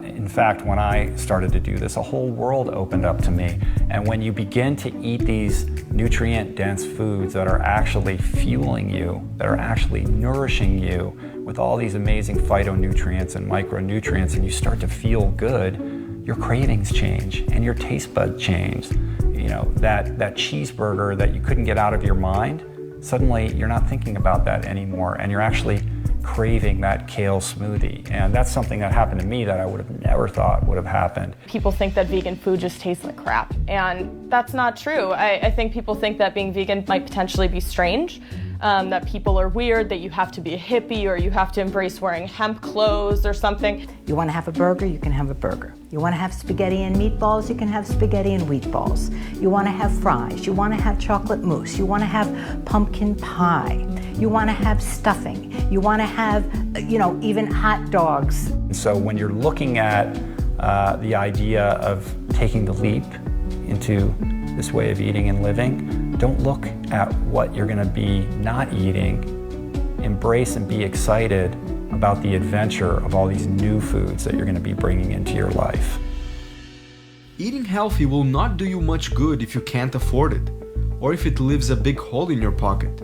In fact, when I started to do this, a whole world opened up to me. And when you begin to eat these nutrient-dense foods that are actually fueling you, that are actually nourishing you with all these amazing phytonutrients and micronutrients, and you start to feel good, your cravings change and your taste buds change. You know, that cheeseburger that you couldn't get out of your mind, suddenly you're not thinking about that anymore, and you're actually craving that kale smoothie. And that's something that happened to me that I would have never thought would have happened.
People think that vegan food just tastes like crap, and that's not true. I think people think that being vegan might potentially be strange, that people are weird, that you have to be a hippie or you have to embrace wearing hemp clothes or something.
You want to have a burger, you can have a burger. You want to have spaghetti and meatballs, you can have spaghetti and wheatballs. You want to have fries, you want to have chocolate mousse, you want to have pumpkin pie, you want to have stuffing, you want to have, you know, even hot dogs.
So when you're looking at the idea of taking the leap into this way of eating and living, don't look at what you're going to be not eating. Embrace and be excited about the adventure of all these new foods that you're going to be bringing into your life.
Eating healthy will not do you much good if you can't afford it, or if it leaves a big hole in your pocket.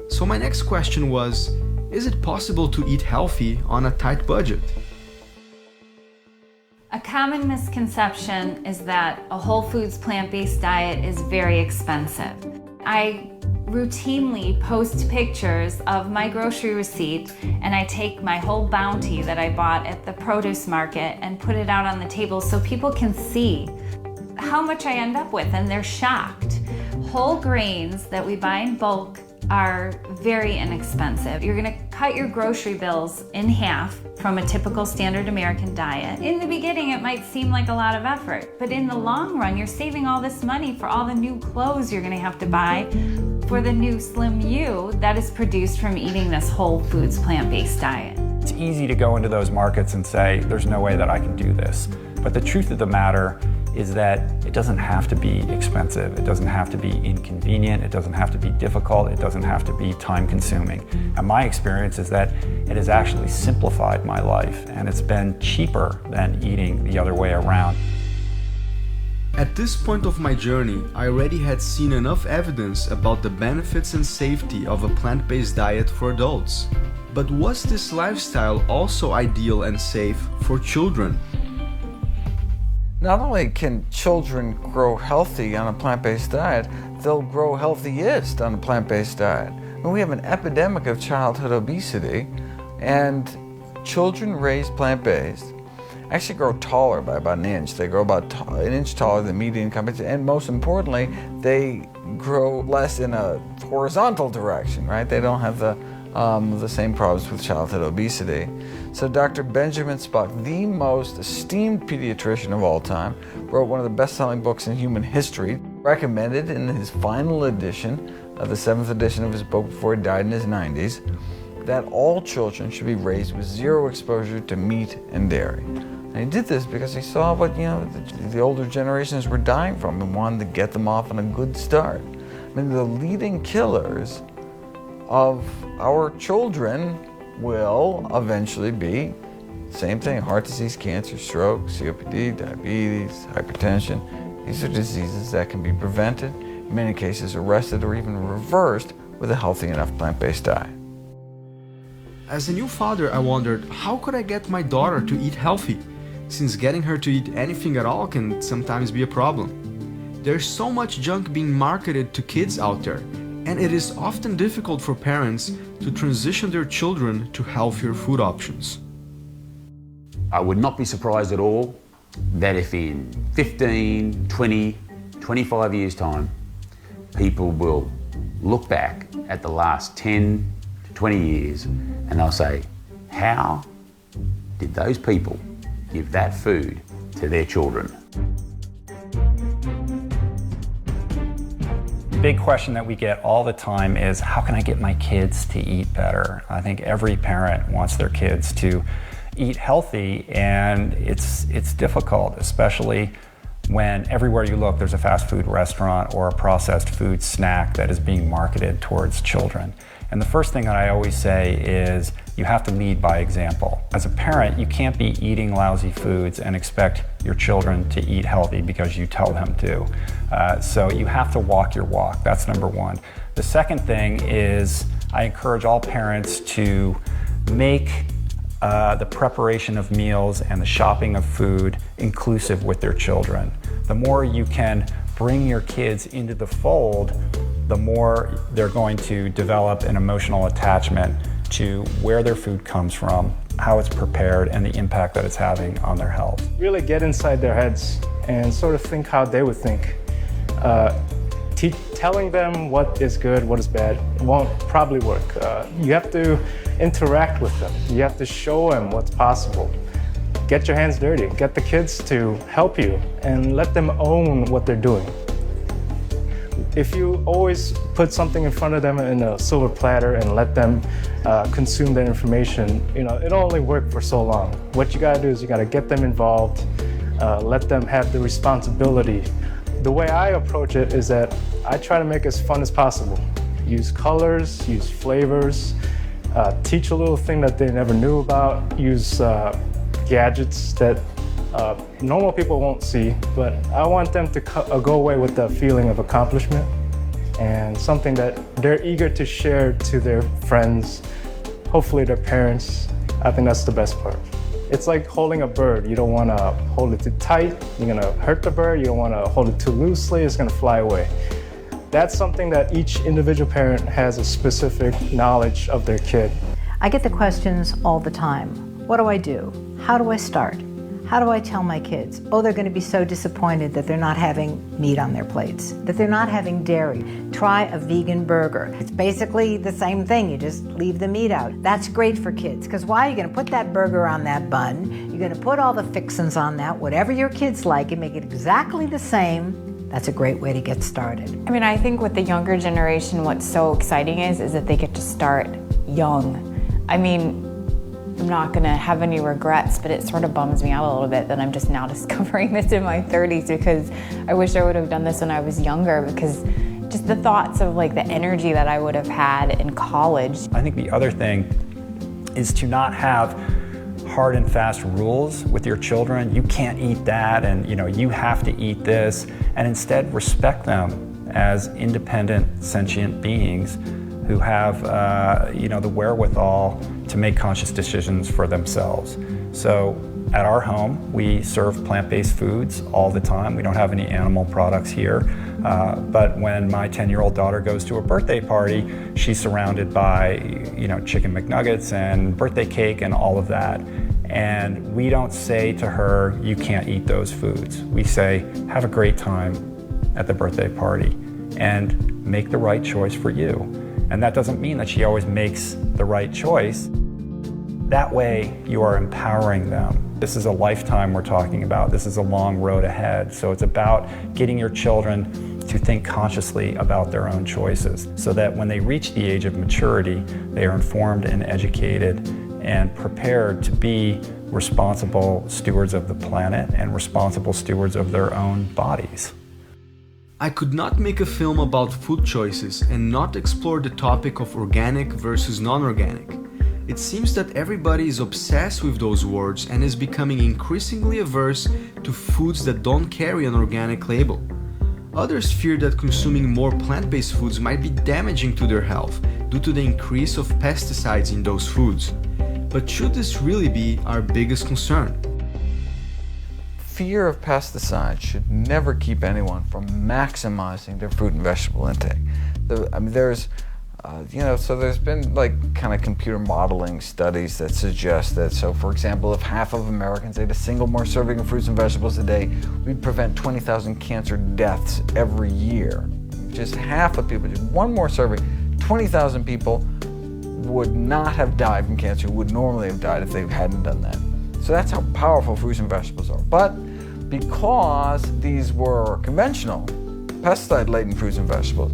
So my next question was, is it possible to eat healthy on a tight budget?
A common misconception is that a whole foods plant-based diet is very expensive. I routinely post pictures of my grocery receipt, and I take my whole bounty that I bought at the produce market and put it out on the table so people can see how much I end up with, and they're shocked. Whole grains that we buy in bulk are very inexpensive. You're gonna cut your grocery bills in half from a typical standard American diet. In the beginning, it might seem like a lot of effort, but in the long run, you're saving all this money for all the new clothes you're gonna have to buy for the new slim you that is produced from eating this whole foods plant-based diet.
It's easy to go into those markets and say, there's no way that I can do this. But the truth of the matter is that it doesn't have to be expensive, it doesn't have to be inconvenient, it doesn't have to be difficult, it doesn't have to be time-consuming. And my experience is that it has actually simplified my life, and it's been cheaper than eating the other way around.
At this point of my journey, I already had seen enough evidence about the benefits and safety of a plant-based diet for adults. But was this lifestyle also ideal and safe for children?
Not only can children grow healthy on a plant-based diet, they'll grow healthiest on a plant-based diet. And we have an epidemic of childhood obesity, and children raised plant-based actually grow taller by about an inch. They grow about an inch taller than median companies, and most importantly, they grow less in a horizontal direction, right? They don't have the same problems with childhood obesity. So Dr. Benjamin Spock, the most esteemed pediatrician of all time, wrote one of the best-selling books in human history, recommended in his final edition, the 7th edition of his book before he died in his 90s, that all children should be raised with zero exposure to meat and dairy. And he did this because he saw what the older generations were dying from and wanted to get them off on a good start. I mean, the leading killers of our children will eventually be same thing: heart disease, cancer, stroke, COPD, diabetes, hypertension. These are diseases that can be prevented, in many cases arrested or even reversed with a healthy enough plant-based diet.
As a new father, I wondered, how could I get my daughter to eat healthy, since getting her to eat anything at all can sometimes be a problem. There's so much junk being marketed to kids out there, and it is often difficult for parents to transition their children to healthier food options.
I would not be surprised at all that if in 15, 20, 25 years' time, people will look back at the last 10 to 20 years and they'll say, how did those people give that food to their children?
The big question that we get all the time is, how can I get my kids to eat better? I think every parent wants their kids to eat healthy, and it's difficult, especially when everywhere you look there's a fast food restaurant or a processed food snack that is being marketed towards children. And the first thing that I always say is you have to lead by example. As a parent, you can't be eating lousy foods and expect your children to eat healthy because you tell them to. So you have to walk your walk. That's number one. The second thing is I encourage all parents to make the preparation of meals and the shopping of food inclusive with their children. The more you can bring your kids into the fold, the more they're going to develop an emotional attachment to where their food comes from, how it's prepared, and the impact that it's having on their health.
Really get inside their heads and sort of think how they would think. Telling them what is good, what is bad, won't probably work. You have to interact with them. You have to show them what's possible. Get your hands dirty. Get the kids to help you and let them own what they're doing. If you always put something in front of them in a silver platter and let them consume that information, it'll only work for so long. What you gotta do is you gotta get them involved, let them have the responsibility. The way I approach it is that I try to make it as fun as possible. Use colors, use flavors, teach a little thing that they never knew about, use gadgets that normal people won't see, but I want them to go away with the feeling of accomplishment and something that they're eager to share to their friends, hopefully their parents. I think that's the best part. It's like holding a bird. You don't want to hold it too tight. You're going to hurt the bird. You don't want to hold it too loosely. It's going to fly away. That's something that each individual parent has a specific knowledge of their kid.
I get the questions all the time. What do I do? How do I start? How do I tell my kids? Oh, they're going to be so disappointed that they're not having meat on their plates, that they're not having dairy. Try a vegan burger. It's basically the same thing. You just leave the meat out. That's great for kids, because why? You're going to put that burger on that bun. You're going to put all the fixins on that, whatever your kids like, and make it exactly the same. That's a great way to get started.
I mean, I think with the younger generation, what's so exciting is that they get to start young. I mean, I'm not gonna have any regrets, but it sort of bums me out a little bit that I'm just now discovering this in my 30s, because I wish I would have done this when I was younger, because just the thoughts of like the energy that I would have had in college.
I think the other thing is to not have hard and fast rules with your children. You can't eat that, and you have to eat this, and instead respect them as independent, sentient beings who have the wherewithal to make conscious decisions for themselves. So at our home, we serve plant-based foods all the time. We don't have any animal products here. But when my 10-year-old daughter goes to a birthday party, she's surrounded by chicken McNuggets and birthday cake and all of that. And we don't say to her, you can't eat those foods. We say, have a great time at the birthday party and make the right choice for you. And that doesn't mean that she always makes the right choice. That way, you are empowering them. This is a lifetime we're talking about. This is a long road ahead. So it's about getting your children to think consciously about their own choices so that when they reach the age of maturity, they are informed and educated and prepared to be responsible stewards of the planet and responsible stewards of their own bodies.
I could not make a film about food choices and not explore the topic of organic versus non-organic. It seems that everybody is obsessed with those words and is becoming increasingly averse to foods that don't carry an organic label. Others fear that consuming more plant-based foods might be damaging to their health due to the increase of pesticides in those foods. But should this really be our biggest concern?
Fear of pesticides should never keep anyone from maximizing their fruit and vegetable intake. There's been like kind of computer modeling studies that suggest that, so for example, if half of Americans ate a single more serving of fruits and vegetables a day, we'd prevent 20,000 cancer deaths every year. Just half of people, just one more serving, 20,000 people would not have died from cancer, would normally have died if they hadn't done that. So that's how powerful fruits and vegetables are. But because these were conventional, pesticide-laden fruits and vegetables,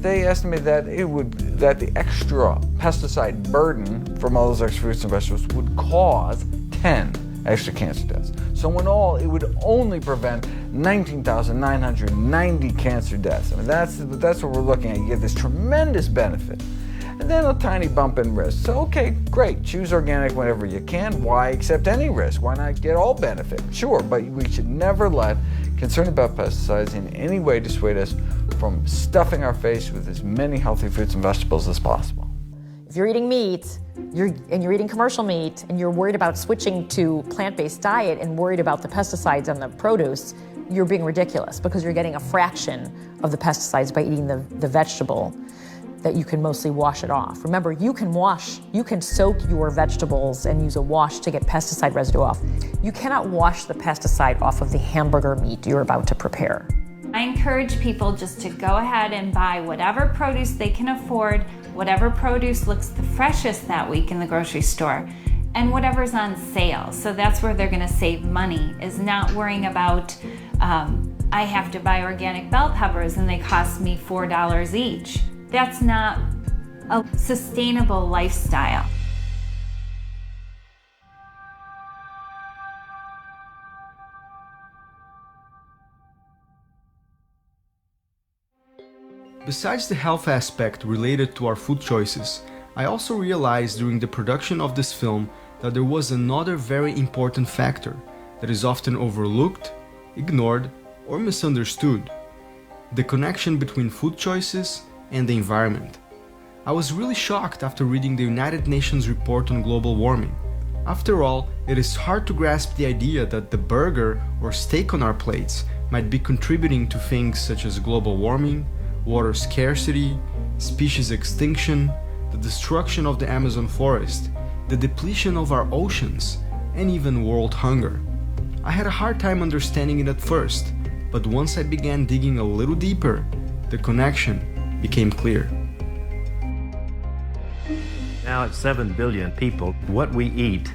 they estimate that the extra pesticide burden from all those extra fruits and vegetables would cause 10 extra cancer deaths. So in all, it would only prevent 19,990 cancer deaths. I mean, that's what we're looking at. You get this tremendous benefit. And then a tiny bump in risk. So, okay, great, choose organic whenever you can. Why accept any risk? Why not get all benefit? Sure, but we should never let concern about pesticides in any way dissuade us from stuffing our face with as many healthy fruits and vegetables as possible.
If you're eating meat, you're eating commercial meat, and you're worried about switching to plant-based diet and worried about the pesticides on the produce, you're being ridiculous because you're getting a fraction of the pesticides by eating the vegetable that you can mostly wash it off. Remember, you can soak your vegetables and use a wash to get pesticide residue off. You cannot wash the pesticide off of the hamburger meat you're about to prepare.
I encourage people just to go ahead and buy whatever produce they can afford, whatever produce looks the freshest that week in the grocery store, and whatever's on sale. So that's where they're gonna save money, is not worrying about, I have to buy organic bell peppers and they cost me $4 each. That's not a sustainable lifestyle.
Besides the health aspect related to our food choices, I also realized during the production of this film that there was another very important factor that is often overlooked, ignored, or misunderstood: the connection between food choices and the environment. I was really shocked after reading the United Nations report on global warming. After all, it is hard to grasp the idea that the burger or steak on our plates might be contributing to things such as global warming, water scarcity, species extinction, the destruction of the Amazon forest, the depletion of our oceans, and even world hunger. I had a hard time understanding it at first, but once I began digging a little deeper, the connection became clear.
Now at 7 billion people, what we eat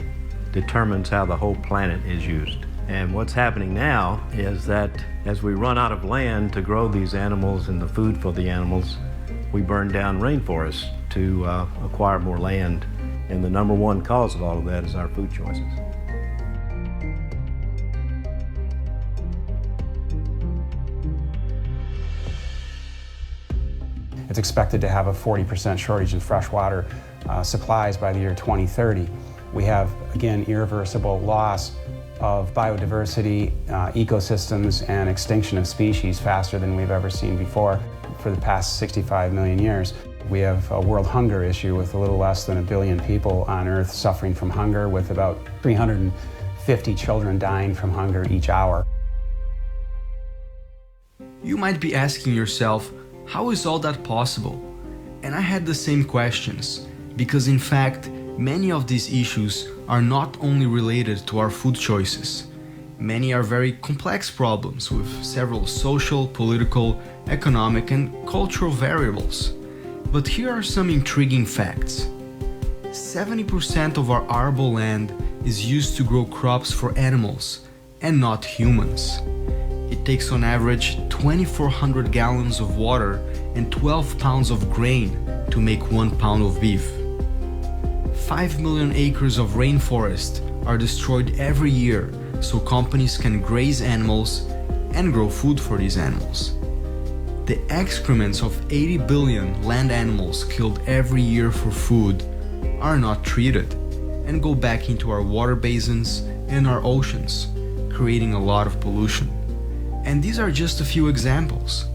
determines how the whole planet is used. And what's happening now is that as we run out of land to grow these animals and the food for the animals, we burn down rainforests to acquire more land. And the number one cause of all of that is our food choices.
It's expected to have a 40% shortage in freshwater supplies by the year 2030. We have, again, irreversible loss of biodiversity, ecosystems, and extinction of species faster than we've ever seen before for the past 65 million years. We have a world hunger issue with a little less than 1 billion people on Earth suffering from hunger, with about 350 children dying from hunger each hour.
You might be asking yourself, how is all that possible? And I had the same questions, because in fact, many of these issues are not only related to our food choices. Many are very complex problems with several social, political, economic, and cultural variables. But here are some intriguing facts. 70% of our arable land is used to grow crops for animals and not humans. It takes on average 2,400 gallons of water and 12 pounds of grain to make 1 pound of beef. 5 million acres of rainforest are destroyed every year so companies can graze animals and grow food for these animals. The excrements of 80 billion land animals killed every year for food are not treated and go back into our water basins and our oceans, creating a lot of pollution. And these are just a few examples.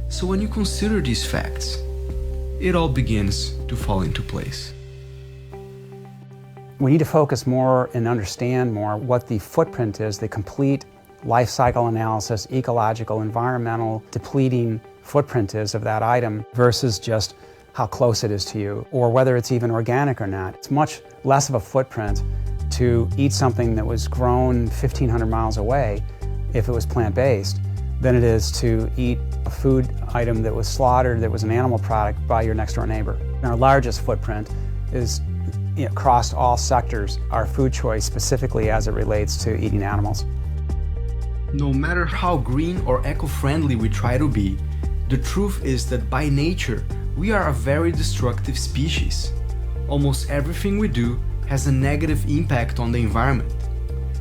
So when you consider these facts, it all begins to fall into place.
We need to focus more and understand more what the footprint is, the complete life cycle analysis, ecological, environmental, depleting footprint is of that item versus just how close it is to you or whether it's even organic or not. It's much less of a footprint to eat something that was grown 1,500 miles away if it was plant-based than it is to eat a food item that was slaughtered that was an animal product by your next door neighbor. And our largest footprint is across all sectors, our food choice specifically as it relates to eating animals.
No matter how green or eco-friendly we try to be, the truth is that by nature, we are a very destructive species. Almost everything we do has a negative impact on the environment.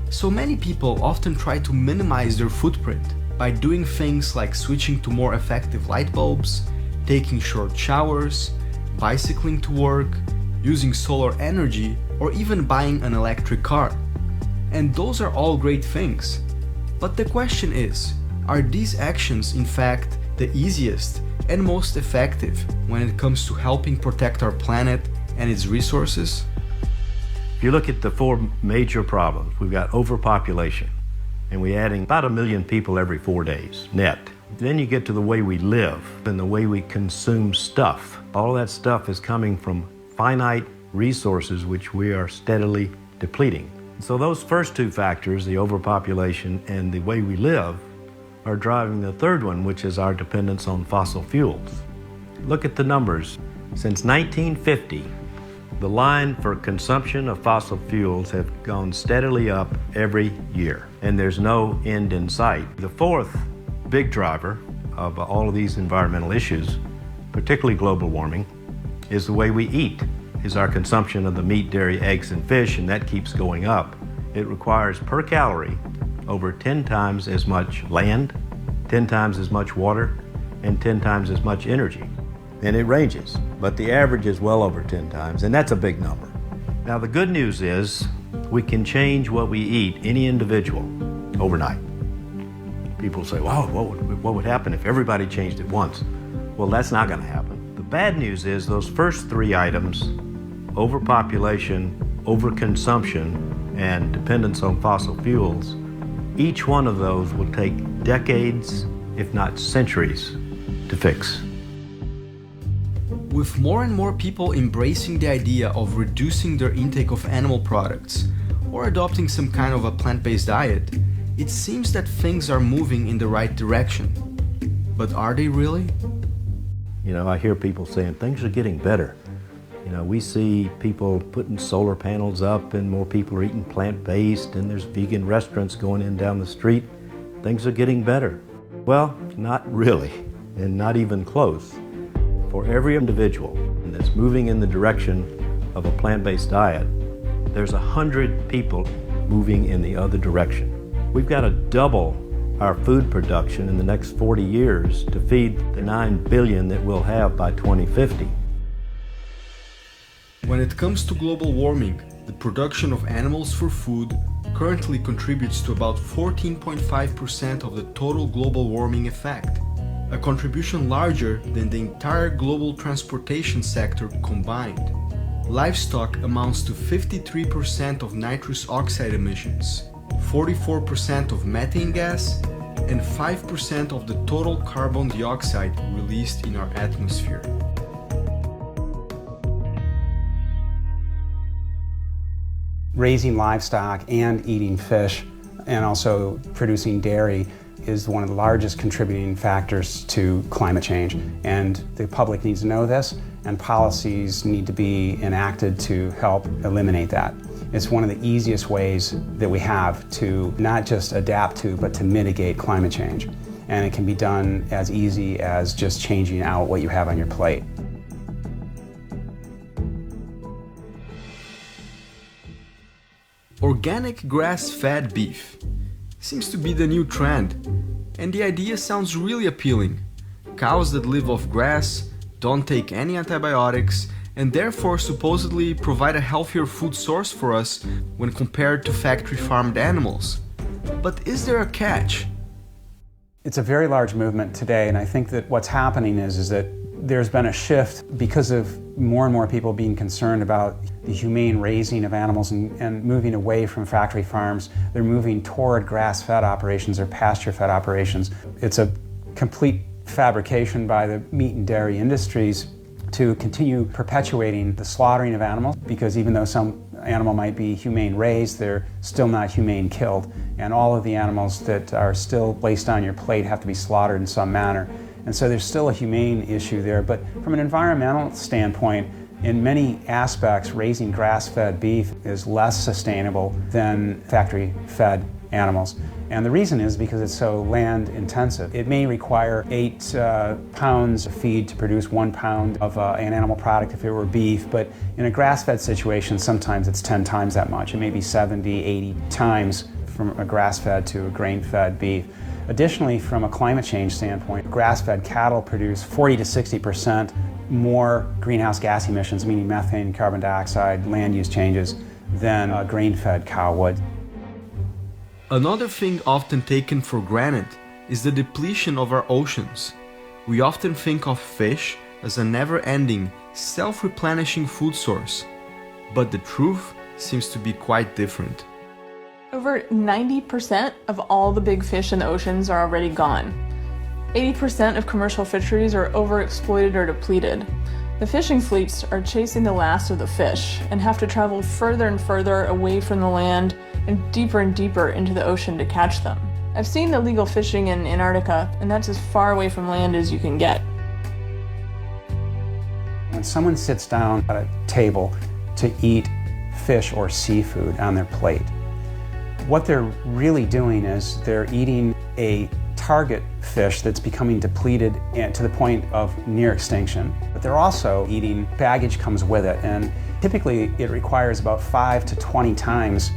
So many people often try to minimize their footprint by doing things like switching to more effective light bulbs, taking short showers, bicycling to work, using solar energy, or even buying an electric car. And those are all great things. But the question is, are these actions in fact the easiest and most effective when it comes to helping protect our planet and its resources?
If you look at the four major problems, we've got overpopulation, and we're adding about 1 million people every 4 days, net. Then you get to the way we live and the way we consume stuff. All that stuff is coming from finite resources which we are steadily depleting. So those first two factors, the overpopulation and the way we live, are driving the third one, which is our dependence on fossil fuels. Look at the numbers. Since 1950, the line for consumption of fossil fuels have gone steadily up every year, and there's no end in sight. The fourth big driver of all of these environmental issues, particularly global warming, is the way we eat, is our consumption of the meat, dairy, eggs, and fish, and that keeps going up. It requires per calorie over 10 times as much land, 10 times as much water, and 10 times as much energy. And it ranges, but the average is well over 10 times, and that's a big number. Now the good news is we can change what we eat, any individual, overnight. People say, well, what would happen if everybody changed at once? Well, that's not going to happen. The bad news is those first three items, overpopulation, overconsumption, and dependence on fossil fuels, each one of those will take decades, if not centuries, to fix.
With more and more people embracing the idea of reducing their intake of animal products or adopting some kind of a plant-based diet, it seems that things are moving in the right direction. But are they really?
You know, I hear people saying things are getting better. You know, we see people putting solar panels up and more people are eating plant-based and there's vegan restaurants going in down the street. Things are getting better. Well, not really, and not even close. For every individual that's moving in the direction of a plant-based diet, there's 100 people moving in the other direction. We've got to double our food production in the next 40 years to feed the 9 billion that we'll have by 2050.
When it comes to global warming, the production of animals for food currently contributes to about 14.5% of the total global warming effect, a contribution larger than the entire global transportation sector combined. Livestock amounts to 53% of nitrous oxide emissions, 44% of methane gas, and 5% of the total carbon dioxide released in our atmosphere.
Raising livestock and eating fish and also producing dairy is one of the largest contributing factors to climate change. And the public needs to know this, and policies need to be enacted to help eliminate that. It's one of the easiest ways that we have to not just adapt to, but to mitigate climate change. And it can be done as easy as just changing out what you have on your plate.
Organic grass-fed beef seems to be the new trend, and the idea sounds really appealing. Cows that live off grass, don't take any antibiotics, and therefore supposedly provide a healthier food source for us when compared to factory-farmed animals. But is there a catch?
It's a very large movement today, and I think that what's happening is that there's been a shift because of more and more people being concerned about the humane raising of animals and moving away from factory farms. They're moving toward grass-fed operations or pasture-fed operations. It's a complete fabrication by the meat and dairy industries to continue perpetuating the slaughtering of animals, because even though some animal might be humane raised, they're still not humane killed. And all of the animals that are still placed on your plate have to be slaughtered in some manner. And so there's still a humane issue there. But from an environmental standpoint, in many aspects, raising grass-fed beef is less sustainable than factory-fed animals. And the reason is because it's so land intensive. It may require 8 pounds of feed to produce 1 pound of an animal product if it were beef, but in a grass-fed situation, sometimes it's 10 times that much. It may be 70, 80 times from a grass-fed to a grain-fed beef. Additionally, from a climate change standpoint, grass-fed cattle produce 40 to 60% more greenhouse gas emissions, meaning methane, carbon dioxide, land use changes, than a grain-fed cow would.
Another thing often taken for granted is the depletion of our oceans. We often think of fish as a never-ending, self-replenishing food source, but the truth seems to be quite different.
Over 90% of all the big fish in the oceans are already gone. 80% of commercial fisheries are overexploited or depleted. The fishing fleets are chasing the last of the fish and have to travel further and further away from the land and deeper into the ocean to catch them. I've seen illegal fishing in Antarctica, and that's as far away from land as you can get.
When someone sits down at a table to eat fish or seafood on their plate, what they're really doing is they're eating a target fish that's becoming depleted and to the point of near extinction. But they're also eating baggage comes with it, and typically it requires about 5 to 20 times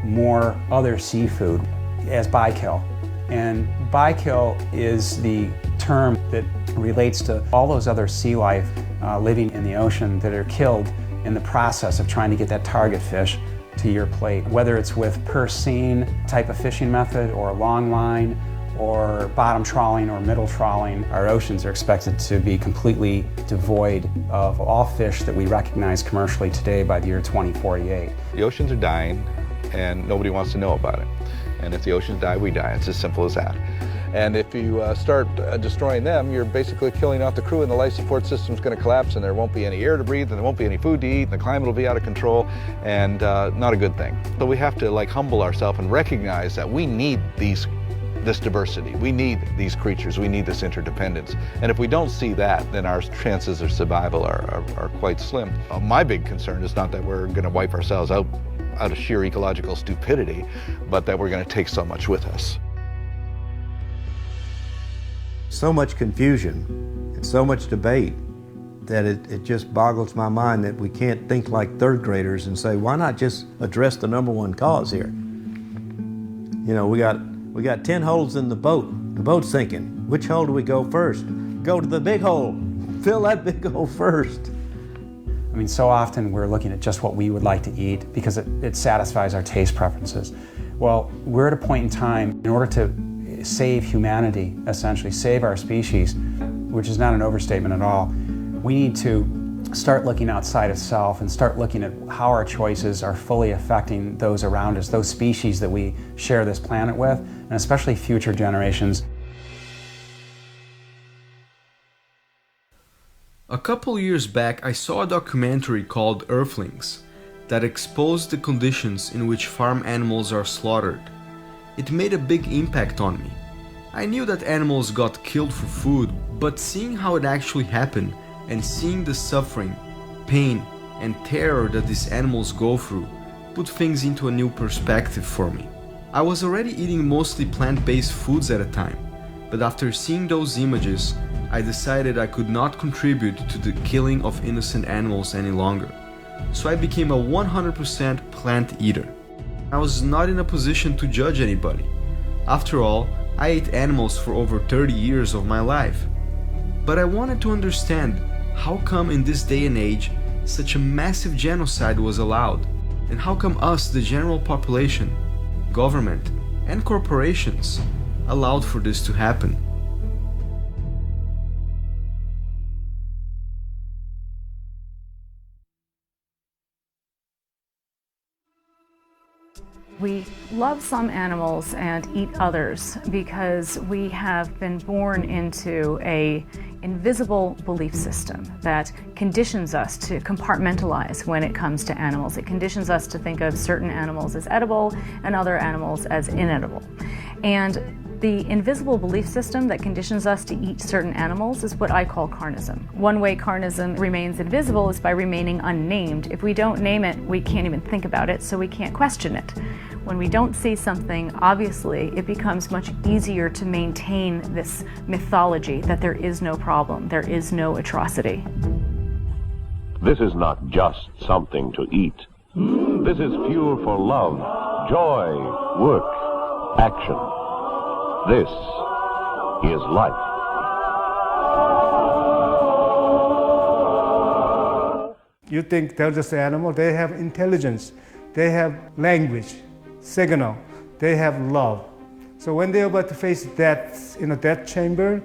more other seafood as bykill. And bykill is the term that relates to all those other sea life living in the ocean that are killed in the process of trying to get that target fish to your plate. Whether it's with purse seine type of fishing method or long line or bottom trawling or middle trawling, our oceans are expected to be completely devoid of all fish that we recognize commercially today by the year 2048.
The oceans are dying and nobody wants to know about it. And if the oceans die, we die. It's as simple as that. And if you start destroying them, you're basically killing off the crew, and the life support system's going to collapse, and there won't be any air to breathe, and there won't be any food to eat, and the climate will be out of control, and not a good thing. So we have to humble ourselves and recognize that we need this diversity. We need these creatures. We need this interdependence. And if we don't see that, then our chances of survival are quite slim. My big concern is not that we're going to wipe ourselves out of sheer ecological stupidity, but that we're going to take so much with us.
So much confusion and so much debate that it just boggles my mind that we can't think like third graders and say, why not just address the number one cause here? You know, we got 10 holes in the boat. The boat's sinking. Which hole do we go first? Go to the big hole. Fill that big hole first.
I mean, so often we're looking at just what we would like to eat because it satisfies our taste preferences. Well, we're at a point in time, in order to save humanity, essentially, save our species, which is not an overstatement at all, we need to start looking outside of self and start looking at how our choices are fully affecting those around us, those species that we share this planet with, and especially future generations.
A couple years back, I saw a documentary called Earthlings that exposed the conditions in which farm animals are slaughtered. It made a big impact on me. I knew that animals got killed for food, but seeing how it actually happened and seeing the suffering, pain, and terror that these animals go through put things into a new perspective for me. I was already eating mostly plant-based foods at a time, but after seeing those images, I decided I could not contribute to the killing of innocent animals any longer. So I became a 100% plant eater. I was not in a position to judge anybody. After all, I ate animals for over 30 years of my life. But I wanted to understand how come in this day and age such a massive genocide was allowed, and how come us, the general population, government, and corporations allowed for this to happen.
We love some animals and eat others because we have been born into an invisible belief system that conditions us to compartmentalize when it comes to animals. It conditions us to think of certain animals as edible and other animals as inedible. And the invisible belief system that conditions us to eat certain animals is what I call carnism. One way carnism remains invisible is by remaining unnamed. If we don't name it, we can't even think about it, so we can't question it. When we don't see something, obviously, it becomes much easier to maintain this mythology that there is no problem, there is no atrocity.
This is not just something to eat. This is fuel for love, joy, work, action. This is life.
You think they're just animals? They have intelligence, they have language, signal, they have love. So when they're about to face death in a death chamber,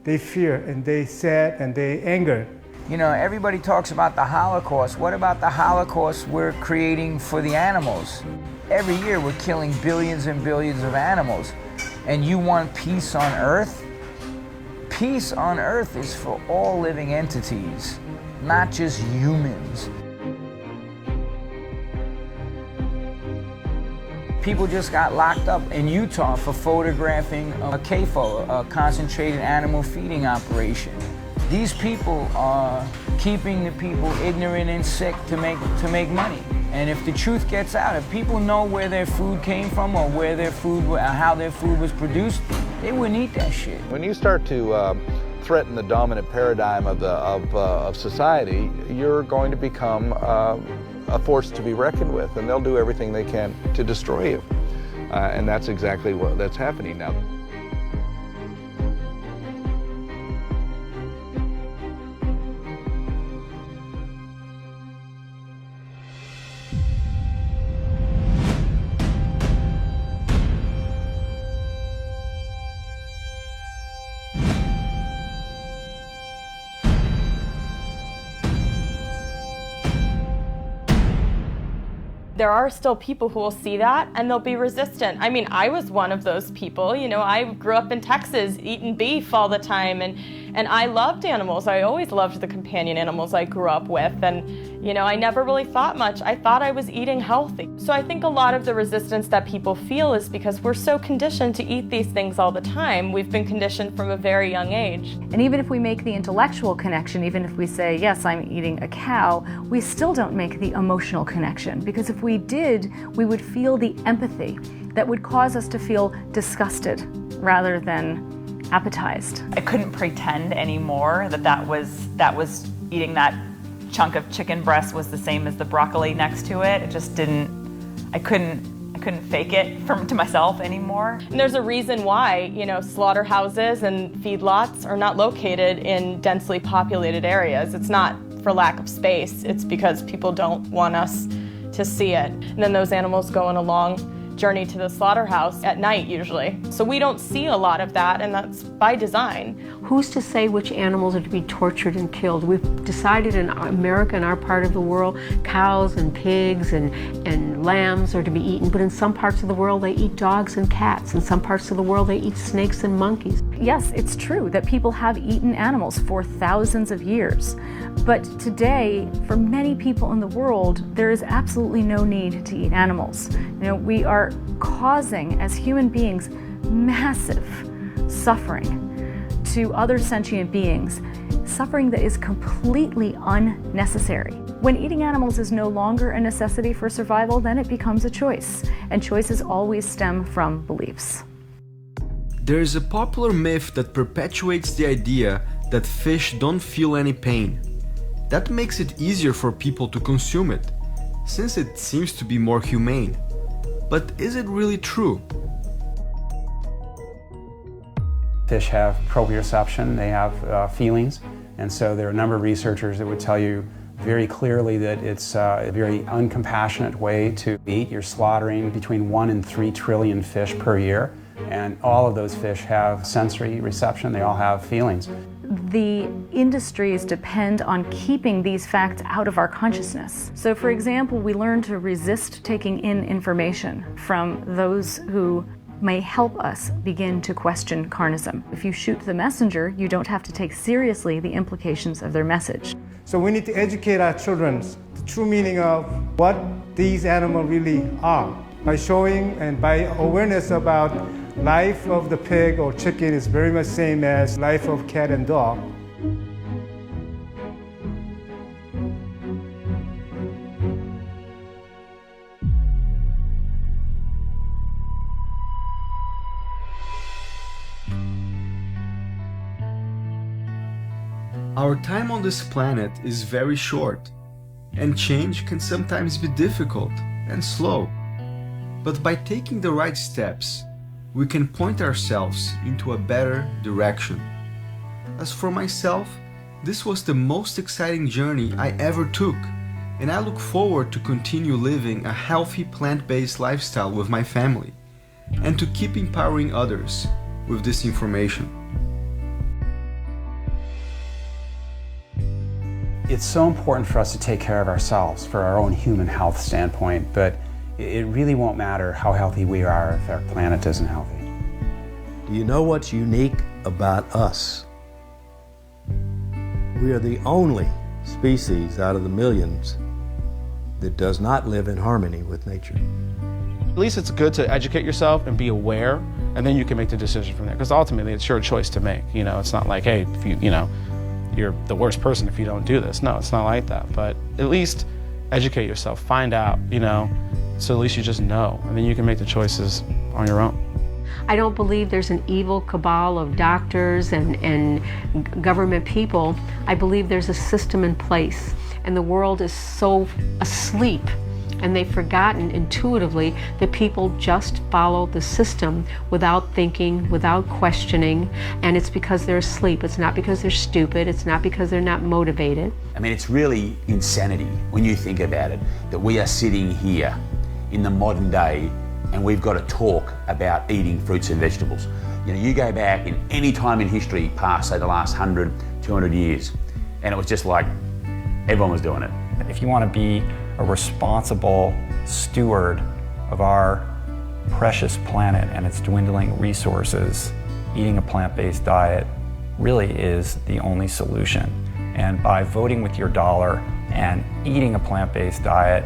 they fear and they sad and they anger.
You know, everybody talks about the Holocaust. What about the Holocaust we're creating for the animals? Every year we're killing billions and billions of animals. And you want peace on Earth? Peace on Earth is for all living entities, not just humans. People just got locked up in Utah for photographing a CAFO, a concentrated animal feeding operation. These people are keeping the people ignorant and sick to make money. And if the truth gets out, if people know where their food came from or where their food, how their food was produced, they wouldn't eat that shit.
When you start to threaten the dominant paradigm of society, you're going to become a force to be reckoned with, and they'll do everything they can to destroy you. And that's exactly that's happening now.
There are still people who will see that and they'll be resistant. I mean, I was one of those people. You know, I grew up in Texas eating beef all the time, and I loved animals. I always loved the companion animals I grew up with, and you know, I never really thought much. I thought I was eating healthy. So I think a lot of the resistance that people feel is because we're so conditioned to eat these things all the time. We've been conditioned from a very young age.
And even if we make the intellectual connection, even if we say, yes, I'm eating a cow, we still don't make the emotional connection, because if we did, we would feel the empathy that would cause us to feel disgusted rather than appetized.
I couldn't pretend anymore that was eating that chunk of chicken breast was the same as the broccoli next to it. It just didn't, I couldn't fake it to myself anymore.
And there's a reason why, you know, slaughterhouses and feedlots are not located in densely populated areas. It's not for lack of space, it's because people don't want us to see it. And then those animals go on a long journey to the slaughterhouse at night usually. So we don't see a lot of that, and that's by design.
Who's to say which animals are to be tortured and killed? We've decided in America, in our part of the world, cows and pigs and lambs are to be eaten, but in some parts of the world they eat dogs and cats. In some parts of the world they eat snakes and monkeys.
Yes, it's true that people have eaten animals for thousands of years. But today, for many people in the world, there is absolutely no need to eat animals. You know, we are causing, as human beings, massive suffering to other sentient beings, suffering that is completely unnecessary. When eating animals is no longer a necessity for survival, then it becomes a choice, and choices always stem from beliefs.
There is a popular myth that perpetuates the idea that fish don't feel any pain. That makes it easier for people to consume it, since it seems to be more humane. But is it really true?
Fish have proprioception, they have feelings, and so there are a number of researchers that would tell you very clearly that it's a very uncompassionate way to eat. You're slaughtering between 1 and 3 trillion fish per year, and all of those fish have sensory reception, they all have feelings.
The industries depend on keeping these facts out of our consciousness. So for example, we learn to resist taking in information from those who may help us begin to question carnism. If you shoot the messenger, you don't have to take seriously the implications of their message.
So we need to educate our children the true meaning of what these animals really are. By showing and by awareness about life of the pig or chicken is very much same as life of cat and dog.
Our time on this planet is very short, and change can sometimes be difficult and slow. But by taking the right steps, we can point ourselves into a better direction. As for myself, this was the most exciting journey I ever took, and I look forward to continue living a healthy plant-based lifestyle with my family, and to keep empowering others with this information.
It's so important for us to take care of ourselves for our own human health standpoint, but it really won't matter how healthy we are if our planet isn't healthy.
Do you know what's unique about us? We are the only species out of the millions that does not live in harmony with nature.
At least it's good to educate yourself and be aware, and then you can make the decision from there. Because ultimately, it's your choice to make. You know, it's not like, hey, if you're the worst person if you don't do this. No, it's not like that. But at least educate yourself, find out, so at least you just know, and then you can make the choices on your own.
I don't believe there's an evil cabal of doctors and government people. I believe there's a system in place, and the world is so asleep, and they've forgotten intuitively that people just follow the system without thinking, without questioning, and it's because they're asleep. It's not because they're stupid. It's not because they're not motivated.
I mean, it's really insanity when you think about it, that we are sitting here in the modern day and we've got to talk about eating fruits and vegetables. You go back in any time in history past, say, the last 100, 200 years, and it was just like everyone was doing it.
If you want to be a responsible steward of our precious planet and its dwindling resources, eating a plant-based diet really is the only solution. And by voting with your dollar and eating a plant-based diet,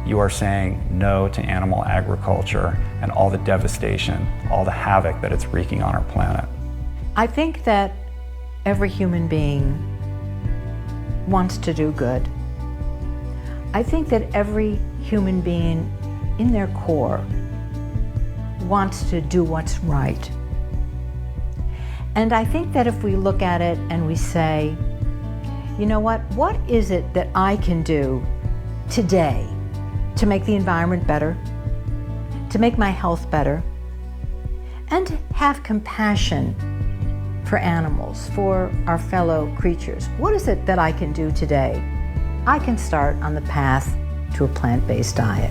you are saying no to animal agriculture and all the devastation, all the havoc that it's wreaking on our planet.
I think that every human being wants to do good. I think that every human being in their core wants to do what's right. And I think that if we look at it and we say, you know what is it that I can do today to make the environment better, to make my health better, and to have compassion for animals, for our fellow creatures? What is it that I can do today? I can start on the path to a plant-based diet.